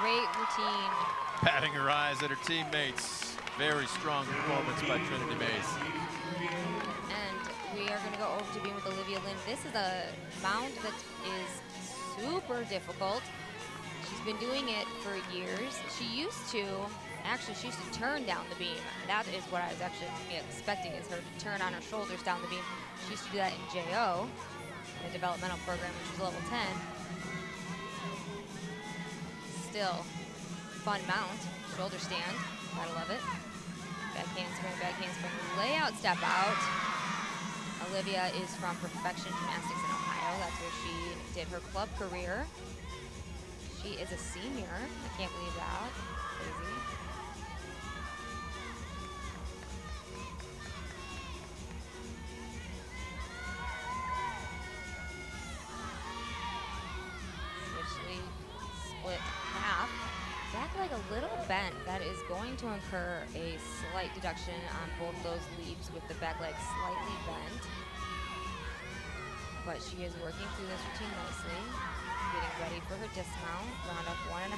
Great routine. Patting her eyes at her teammates. Very strong performance by Trinity Mace. And we are going to go over to being with Olivia Lynn. This is a mount that is super difficult. She's been doing it for years. She used to turn down the beam. That is what I was actually expecting, is her to turn on her shoulders down the beam. She used to do that in JO, in the developmental program, which was level 10. Still, fun mount, shoulder stand, gotta love it. Back handspring, layout, step out. Olivia is from Perfection Gymnastics in Ohio. That's where she did her club career. She is a senior. I can't believe that. Crazy. Switch split half. Back like a little bent. That is going to incur a slight deduction on both those leaps with the back leg slightly bent. But she is working through this routine nicely. Getting ready for her dismount, round up 1.5.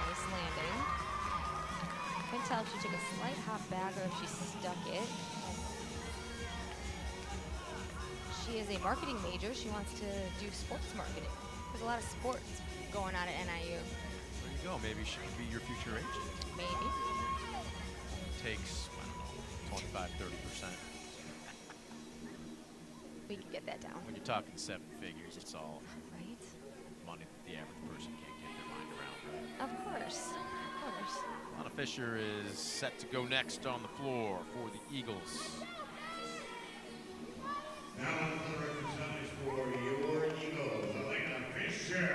Nice landing. Couldn't tell if she took a slight hop back or if she stuck it. She is a marketing major. She wants to do sports marketing. There's a lot of sports going on at NIU. There you go. Maybe she could be your future agent. Maybe. Takes, I don't know, 25–30%. We can get that down. When you're talking 7 figures, it's all Right? money that the average person can't get their mind around, right? Of course. Of course. Lana Fisher is set to go next on the floor for the Eagles. Now the representatives for your Eagles, Lana Fisher.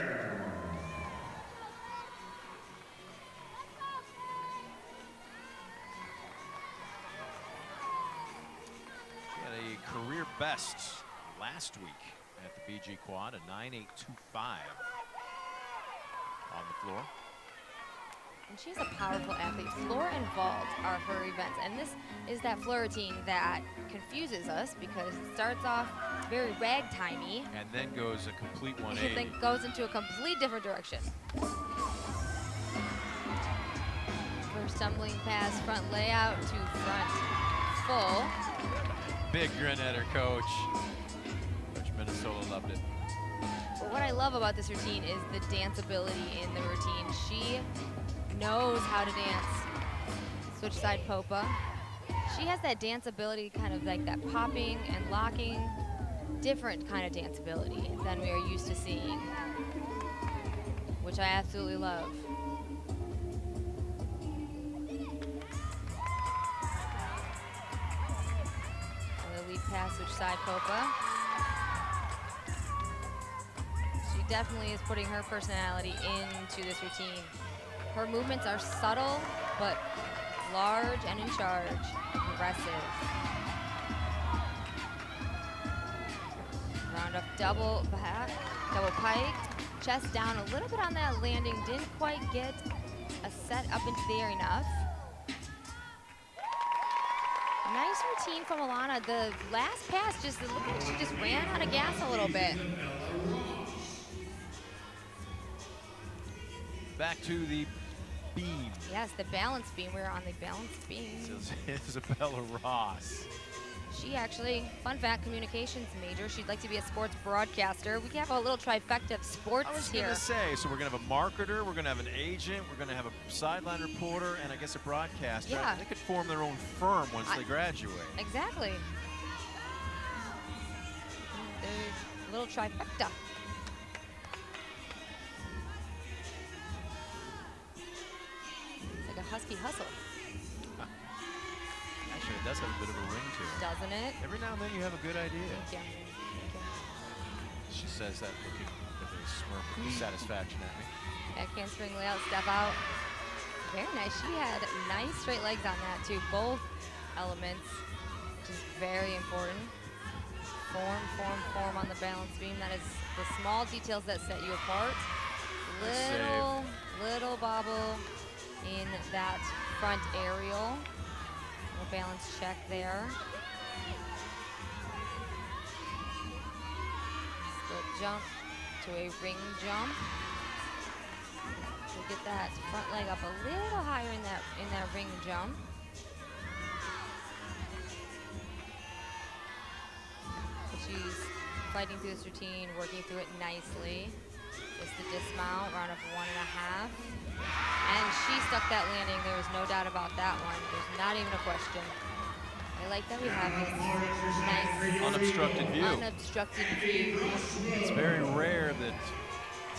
She had a career best last week at the BG Quad, a 9.825 on the floor. And she's a powerful athlete. Floor and vault are her events. And this is that floor routine that confuses us because it starts off very ragtimey. And then goes a complete And 180. then goes into a complete different direction. First tumbling pass, front layout to front full. Big grin at her coach. Coach Minnesota loved it. But what I love about this routine is the danceability in the routine. She knows how to dance. Switch side Popa. She has that danceability, kind of like that popping and locking, different kind of danceability than we are used to seeing, which I absolutely love. And the lead pass, switch side Popa. She definitely is putting her personality into this routine. Her movements are subtle, but large and in charge. Aggressive. Round up double back, double pike. Chest down a little bit on that landing. Didn't quite get a set up into the air enough. Nice routine from Alana. The last pass just it looked like she just ran out of gas a little bit. Back to the beam. Yes, the balance beam. We're on the balance beam. This is Isabella Ross. She actually, fun fact, communications major. She'd like to be a sports broadcaster. We can have a little trifecta of sports I was here. going to say, so we're going to have a marketer, we're going to have an agent, we're going to have a sideline reporter, and I guess a broadcaster. Yeah. They could form their own firm once they graduate. Exactly. There's a little trifecta. It's like a husky hustle. Actually, it does have a bit of a ring to it. Doesn't it? Every now and then you have a good idea. Thank you. Thank you. She says that looking with a smirk of satisfaction at me. Back handspring layout, step out. Very nice. She had nice straight legs on that too. Both elements, which is very important. Form, form, form on the balance beam. That is the small details that set you apart. Little bobble in that front aerial. Little balance check there. Split jump to a ring jump. So get that front leg up a little higher in that ring jump. So she's fighting through this routine, working through it nicely. Just the dismount, round of 1.5. And she stuck that landing. There was no doubt about that one. There's not even a question. I like that we have this nice Unobstructed view. unobstructed view. It's very rare that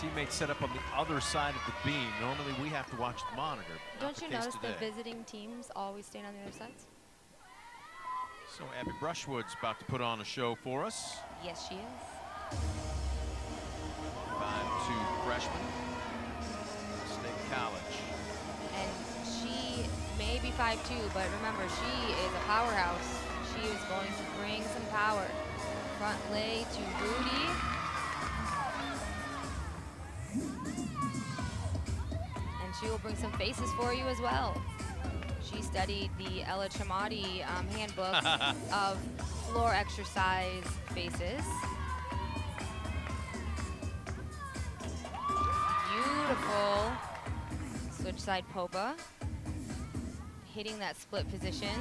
teammates set up on the other side of the beam. Normally we have to watch the monitor. Don't you notice today. the visiting teams always stand on the other sides? So Abby Brushwood's about to put on a show for us. Yes, she is. 5'2" freshman, State College. And she may be 5'2", but remember, she is a powerhouse. She is going to bring some power. Front lay to Rudy. And she will bring some faces for you as well. She studied the Ella Chamati handbook of floor exercise faces. Beautiful switch side popa. Hitting that split position.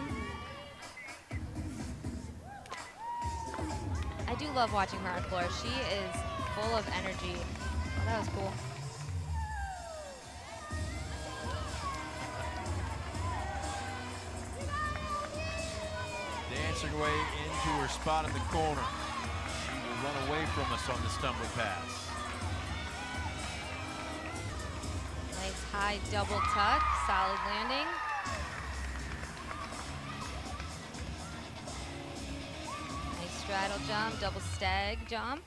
I do love watching her on floor. She is full of energy. Oh, that was cool. Dancing away into her spot in the corner. She will run away from us on the stumbling pass. Nice high double tuck, solid landing. Nice straddle jump, double stag jump.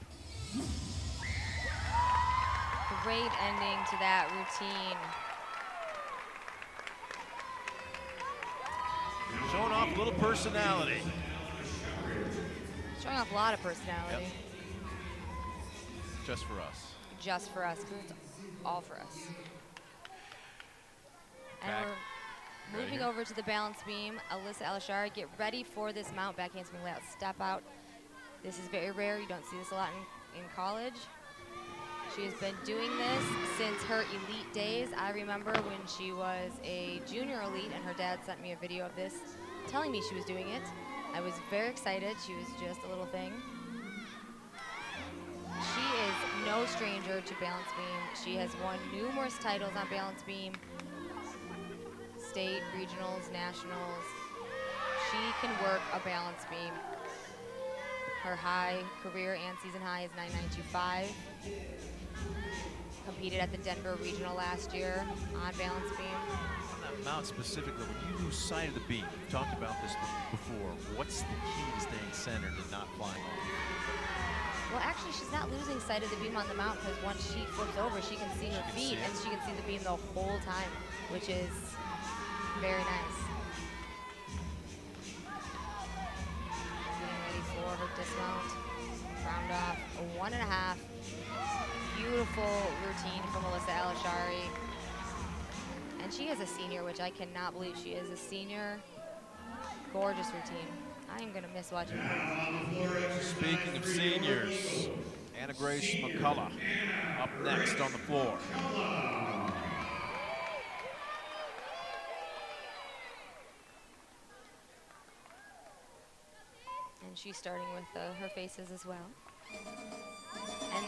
Great ending to that routine. Showing off a little personality. Showing off a lot of personality. Yep. Just for us. Just for us, because it's all for us. And Back. we're moving here. over to the balance beam. Alyssa Alashari, get ready for this mount back handspring layout. Step out. This is very rare. You don't see this a lot in college. She has been doing this since her elite days. I remember when she was a junior elite and her dad sent me a video of this telling me she was doing it. I was very excited. She was just a little thing. She is no stranger to balance beam. She has won numerous titles on balance beam. State, regionals, nationals. She can work a balance beam. Her high career and season high is 9.925. Competed at the Denver Regional last year on balance beam. On that mount specifically, when you lose sight of the beam, we've talked about this before, what's the key to staying centered and not flying off? Well, actually, she's not losing sight of the beam on the mount because once she flips over, she can see her feet and she can see the beam the whole time, which is very nice. Getting ready for her dismount. Round off a 1.5. Beautiful routine from Alyssa Alashari. And she is a senior, which I cannot believe she is a senior. Gorgeous routine. I am going to miss watching her. Now on the floor, exercise Speaking of for your seniors, Eagles. Anna Grace McCullough up next on the floor. And she's starting with her faces as well. And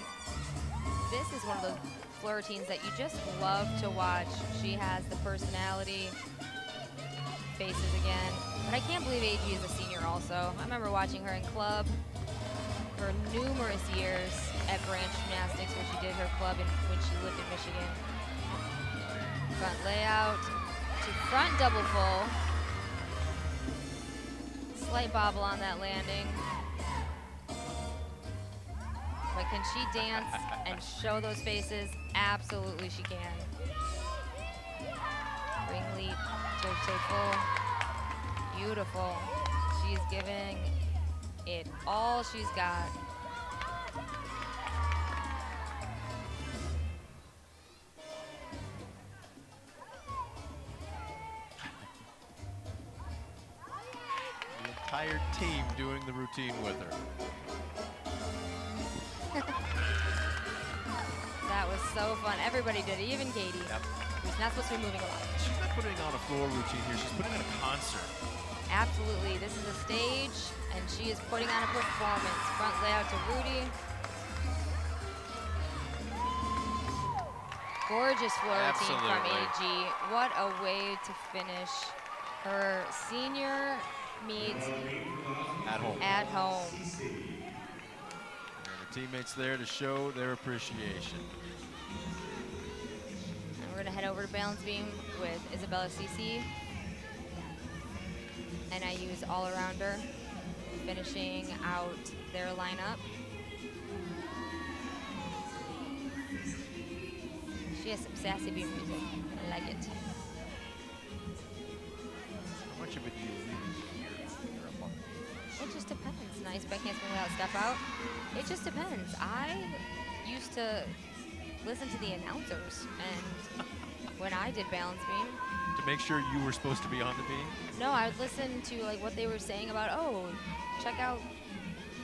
this is one of those floor routines that you just love to watch. She has the personality, faces again. But I can't believe AG is a senior also. I remember watching her in club for numerous years at Branch Gymnastics where she did her club when she lived in Michigan. Front layout to front double full. Slight bobble on that landing. But can she dance and show those faces? Absolutely she can. Ring leap to full. Beautiful. She's giving it all she's got. The entire team doing the routine with her. That was so fun. Everybody did it, even Katie. Yep. Who's not supposed to be moving a lot. She's not putting on a floor routine here. She's putting on a concert. Absolutely. This is a stage, and she is putting on a performance. Front layout to Rudy. Gorgeous floor routine from Absolutely. AG. What a way to finish her senior meet At home. at home. And the teammates there to show their appreciation. And we're going to head over to balance beam with Isabella Cece. NIU's all-arounder, finishing out their lineup. She has some sassy beam music. I like it. How much of it do you really hear when you're up on the beam? It just depends. Nice backhand spin without step out. It just depends. I used to listen to the announcers, and when I did balance beam, To make sure you were supposed to be on the beam? no, I would listen to like what they were saying about, oh, check out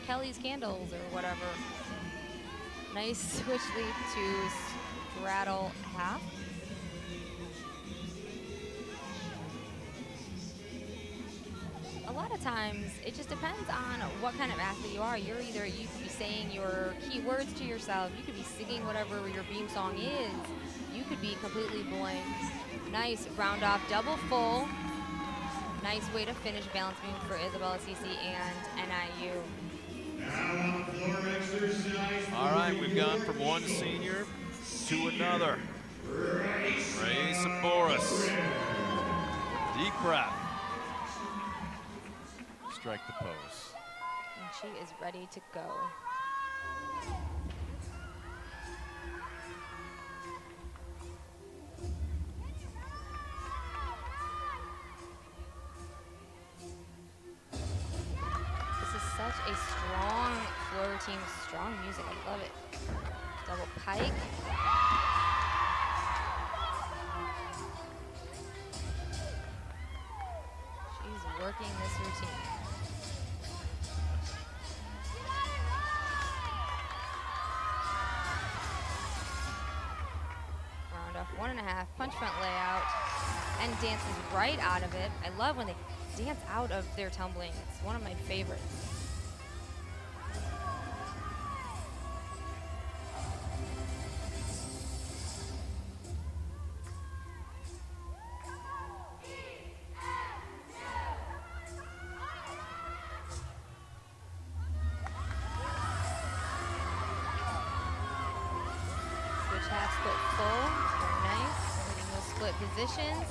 Kelly's candles or whatever. Nice switch leap to straddle half. A lot of times, it just depends on what kind of athlete you are. You could be saying your key words to yourself. You could be singing whatever your beam song is. You could be completely blank. Nice round off double full. Nice way to finish balance beam for Isabella Cece and NIU. Now on the floor, exercise for All right, we've gone your from one Eagles. senior to another. Race Race Boris. Deep breath. Strike the pose. And she is ready to go. This is such a strong floor routine, strong music. I love it. Double pike. She's working this routine. Round off 1.5, punch front layout, and dances right out of it. I love when they dance out of their tumbling. It's one of my favorites. Switch half split full, very nice. Hitting those split positions.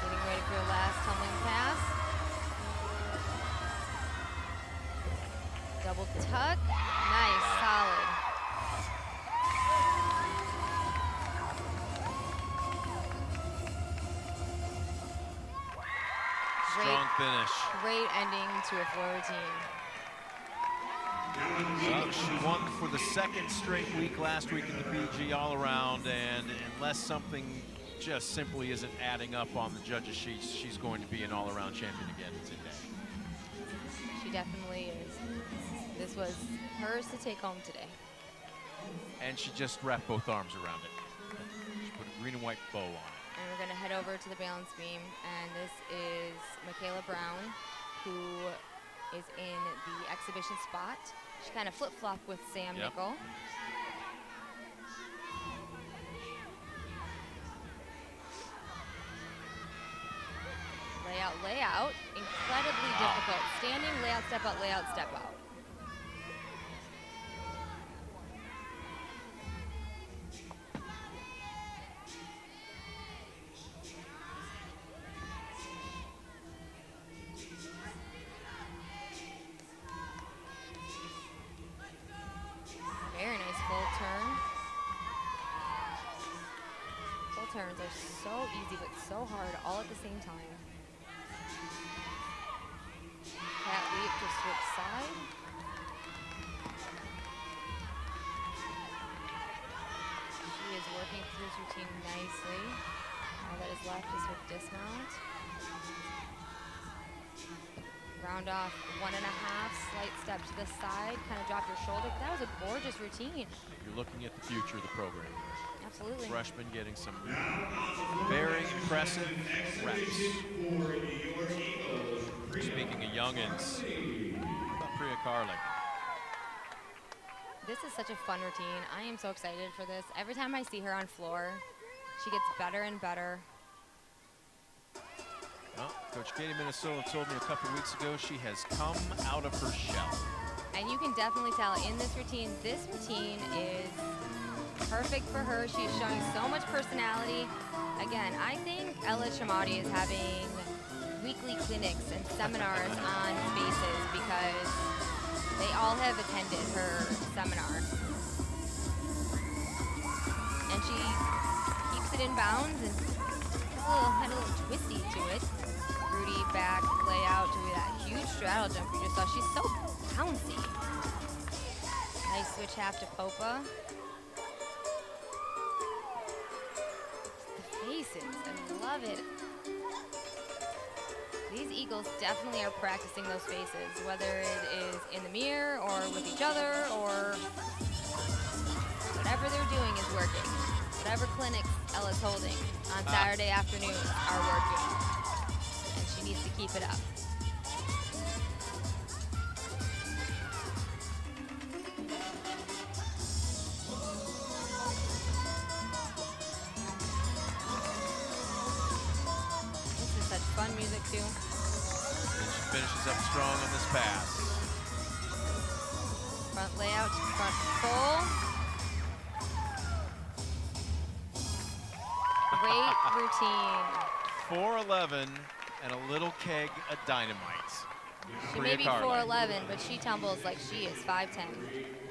Getting ready for your last tumbling pass. Double tuck, nice, solid. Strong finish. Great ending to a floor routine. Well, she won for the second straight week last week in the BG all around, and unless something just simply isn't adding up on the judges' sheets, she's going to be an all-around champion again today. She definitely is. This was hers to take home today. And she just wrapped both arms around it. She put a green and white bow on it. And we're gonna head over to the balance beam, and this is Michaela Brown, who is in the exhibition spot. She kind of flip-flopped with Sam Nickel. Layout, layout, incredibly difficult. Standing, layout, step out, layout, step out. Very nice full turn. Full turns are so easy but so hard all at the same time. Cat leap to switch side. She is working through this routine nicely. All that is left is her dismount. Round off 1.5, slight step to the side, kind of drop your shoulder. But that was a gorgeous routine. You're looking at the future of the program. Absolutely. Freshman getting some very impressive reps. Speaking of youngins, how about Priya Carling? This is such a fun routine. I am so excited for this. Every time I see her on floor, she gets better and better. Well, Coach Katie Minnesota told me a couple weeks ago she has come out of her shell. And you can definitely tell in this routine is perfect for her. She's showing so much personality. Again, I think Ella Chamati is having weekly clinics and seminars on spaces because they all have attended her seminar. And she keeps it in bounds and had a little twisty to it. Rudy back layout to that huge straddle jump we just saw. She's so bouncy. Nice switch half to Popa. The faces, I love it. These Eagles definitely are practicing those faces, whether it is in the mirror or with each other or whatever they're doing is working. Whatever clinics Ella's holding on Saturday afternoons are working. And she needs to keep it up. This is such fun music too. And she finishes up strong on this pass. Front layout, front full. Great routine. 4'11" and a little keg of dynamite. She may be 4'11", but she tumbles like she is 5'10".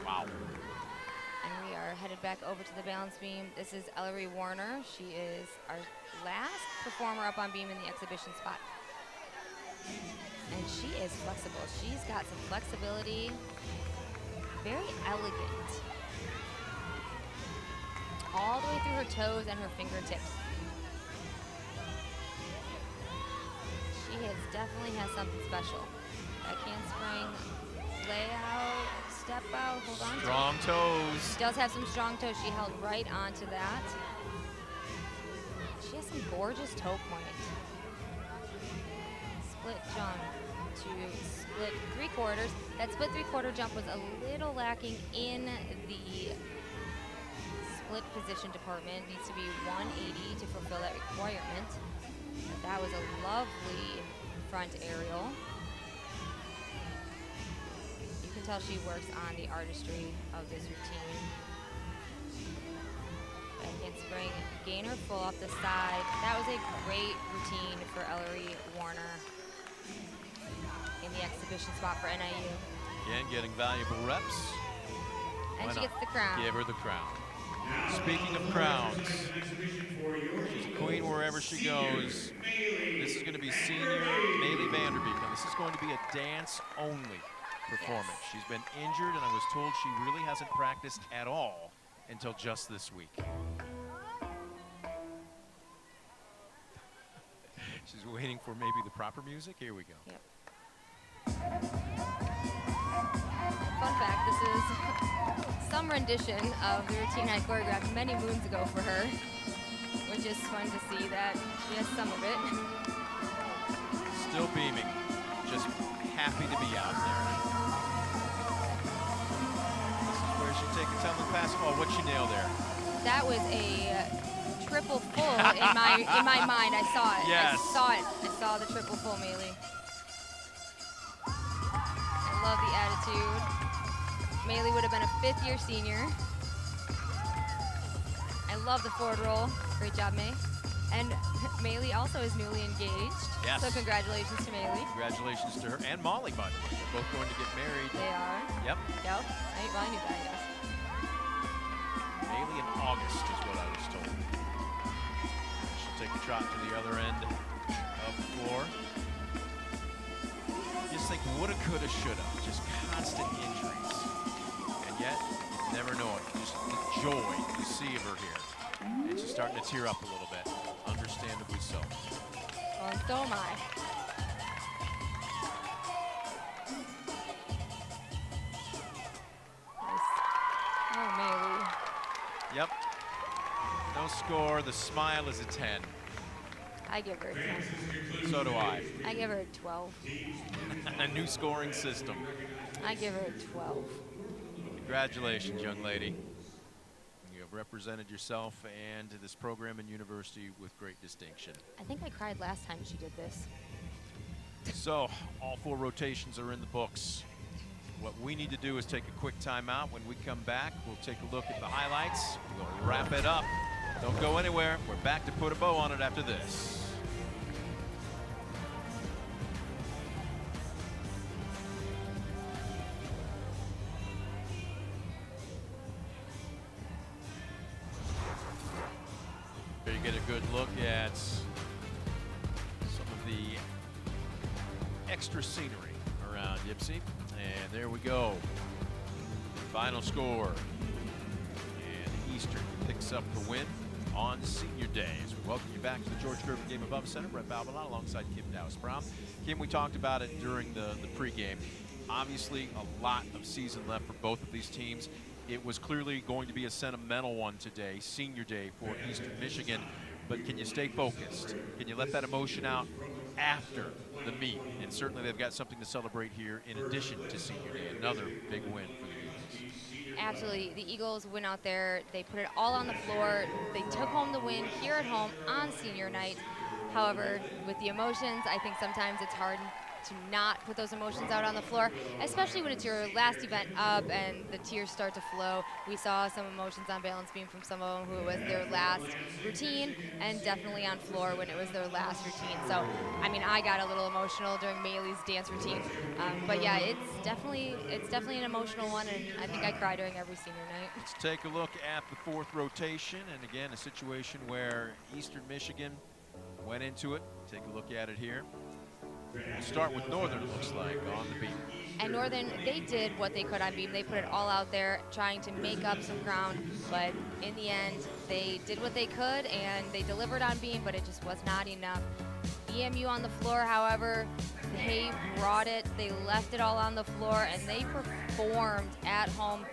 Wow. And we are headed back over to the balance beam. This is Ellery Warner. She is our last performer up on beam in the exhibition spot. And she is flexible. She's got some flexibility. Very elegant. All the way through her toes and her fingertips. She definitely has something special. Backhand spring, layout, step out, hold on. Strong toes. She does have some strong toes. She held right onto that. She has some gorgeous toe point. Split jump to split 3/4. That split 3/4 jump was a little lacking in the split position department. Needs to be 180 to fulfill that requirement. But that was a lovely front aerial. You can tell she works on the artistry of this routine. Backhand spring, gainer full off the side. That was a great routine for Ellery Warner in the exhibition spot for NIU. Again, getting valuable reps. And Why she not? gets the crown. Give her the crown. Speaking of crowns, she's a queen wherever she goes. This is going to be senior Maylee Vanderbeek, and this is going to be a dance-only performance. Yes. She's been injured, and I was told she really hasn't practiced at all until just this week. She's waiting for maybe the proper music. Here we go. Yep. Fun fact, this is some rendition of the routine I choreographed many moons ago for her, which is fun to see that she has some of it. Still beaming, just happy to be out there. This is where she take a tumbling pass. Oh, what'd she nail there? That was a triple full in my mind. I saw it. Yes. I saw it. I saw the triple full, Maylee. I love the attitude. Maylee would have been a 5th-year senior. I love the forward roll. Great job, May. And Maylee also is newly engaged. Yes. So congratulations to Maylee. Congratulations to her and Molly, by the way. They're both going to get married. They are. Yep. Yep. I knew that, yes. Maylee in August is what I was told. She'll take a trot to the other end of the floor. Just think woulda, coulda, shoulda. Just constant injuries. And yet, you never know it. Just the joy you see of her here. And she's starting to tear up a little bit. Understandably so. Well, and so am I. Nice. Oh, Maylee. Yep. No score. The smile is a 10. I give her a 10. So do I. I give her a 12. A new scoring system. I give her a 12. Congratulations, young lady. You have represented yourself and this program and university with great distinction. I think I cried last time she did this. So, all 4 rotations are in the books. What we need to do is take a quick timeout. When we come back, we'll take a look at the highlights. We'll wrap it up. Don't go anywhere. We're back to put a bow on it after this. Here you get a good look at some of the extra scenery around Ypsi. And there we go. Final score. And Eastern picks up the win on Senior Day. As we welcome you back to the George Gervin Game Above Center. Brett Balbinot alongside Kim Dowse-Brown. Kim, we talked about it during the pregame. Obviously, a lot of season left for both of these teams. It was clearly going to be a sentimental one today, Senior Day for Eastern Michigan. But can you stay focused? Can you let that emotion out after the meet? And certainly they've got something to celebrate here in addition to Senior Day, another big win for the Eagles. Absolutely. The Eagles went out there. They put it all on the floor. They took home the win here at home on senior night. However, with the emotions, I think sometimes it's hard to not put those emotions out on the floor, especially when it's your last event up and the tears start to flow. We saw some emotions on balance beam from some of them who it was their last routine, and definitely on floor when it was their last routine. So, I mean, I got a little emotional during Maylee's dance routine. But yeah, it's definitely an emotional one, and I think I cry during every senior night. Let's take a look at the 4th rotation, and again, a situation where Eastern Michigan went into it. Take a look at it here. We'll start with Northern, looks like, on the beam. And Northern, they did what they could on beam. They put it all out there, trying to make up some ground. But in the end, they did what they could, and they delivered on beam, but it just was not enough. EMU on the floor, however, they brought it. They left it all on the floor, and they performed at home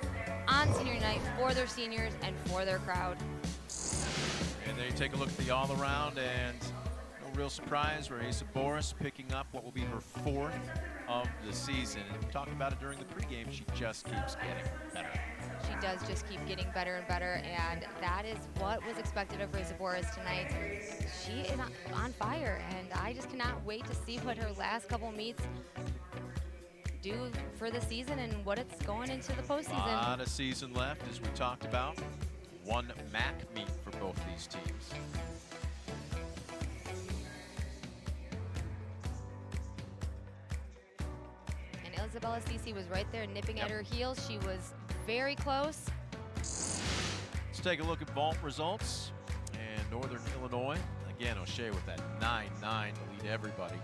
on senior night for their seniors and for their crowd. And then you take a look at the all-around, and no real surprise, Raisa Boris picking up what will be her 4th of the season. And we talked about it during the pregame. She just keeps getting better. She does just keep getting better and better, and that is what was expected of Raisa Boris tonight. She is on fire, and I just cannot wait to see what her last couple meets do for the season and what it's going into the postseason. A lot of season left, as we talked about. 1 MAC meet for both these teams. And Isabella Cece was right there nipping at her heels. She was very close. Let's take a look at vault results. And Northern Illinois, again, O'Shea with that 9-9 to lead everybody.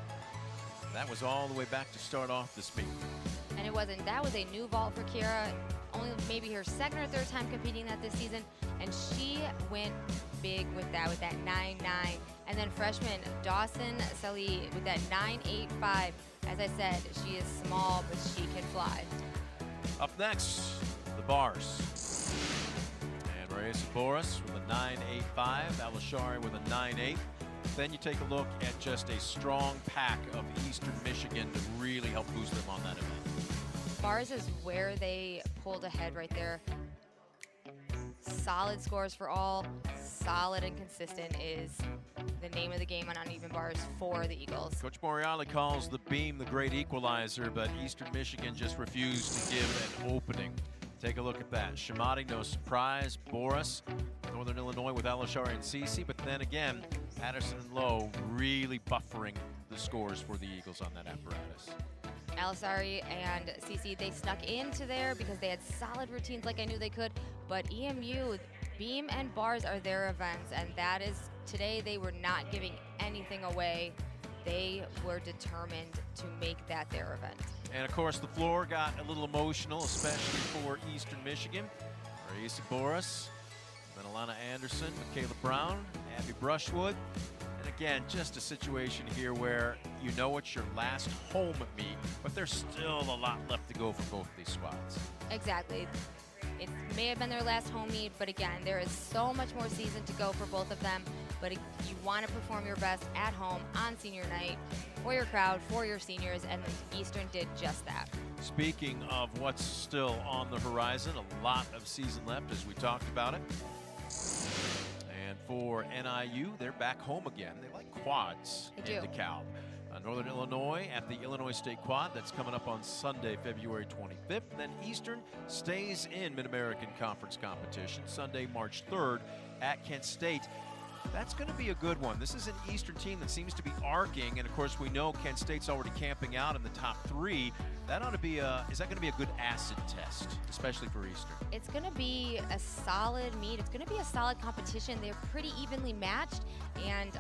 That was all the way back to start off this meet. And it wasn't. That was a new vault for Kiera. Only maybe her 2nd or 3rd time competing that this season. And she went big with that 9'9". And then freshman Dawson Sully with that 9'8'5". As I said, she is small, but she can fly. Up next, the bars. And Reyes Boris with a 9'8'5", Alashari with a 9'8". Then you take a look at just a strong pack of Eastern Michigan to really help boost them on that event. Bars is where they pulled ahead right there. Solid scores for all. Solid and consistent is the name of the game on uneven bars for the Eagles. Coach Moriali calls the beam the great equalizer, but Eastern Michigan just refused to give an opening. Take a look at that. Shamati, no surprise. Boris, Northern Illinois with Alashari and Cece, but then again, Patterson and Lowe really buffering the scores for the Eagles on that apparatus. Alisari and Cece, they snuck into there because they had solid routines like I knew they could, but EMU, beam and bars are their events, and that is, today they were not giving anything away. They were determined to make that their event. And of course, the floor got a little emotional, especially for Eastern Michigan. Raisa Boris, then Alana Anderson, Michaela Brown, Abby Brushwood. And again, just a situation here where you know it's your last home meet, but there's still a lot left to go for both of these squads. Exactly. It may have been their last home meet, but again, there is so much more season to go for both of them. But you want to perform your best at home on senior night for your crowd, for your seniors, and Eastern did just that. Speaking of what's still on the horizon, a lot of season left as we talked about it. And for NIU, they're back home again. They like quads in DeKalb. Northern Illinois at the Illinois State Quad. That's coming up on Sunday, February 25th. And then Eastern stays in Mid-American Conference competition Sunday, March 3rd at Kent State. That's going to be a good one. This is an Eastern team that seems to be arcing, and of course we know Kent State's already camping out in the top 3. That ought to be is that going to be a good acid test, especially for Eastern? It's going to be a solid meet. It's going to be a solid competition. They're pretty evenly matched, and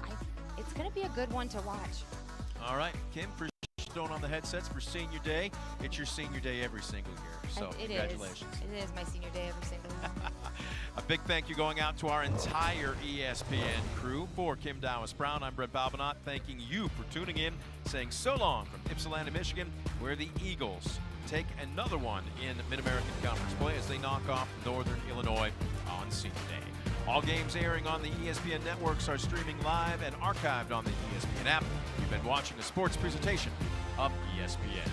it's going to be a good one to watch. All right, Kim, for throwing on the headsets for senior day. It's your senior day every single year, so congratulations. It is my senior day every single year. A big thank you going out to our entire ESPN crew. For Kim Dowis-Brown, I'm Brett Balbinot, thanking you for tuning in, saying so long from Ypsilanti, Michigan, where the Eagles take another one in Mid-American Conference play as they knock off Northern Illinois on senior day. All games airing on the ESPN networks are streaming live and archived on the ESPN app. You've been watching a sports presentation of ESPN.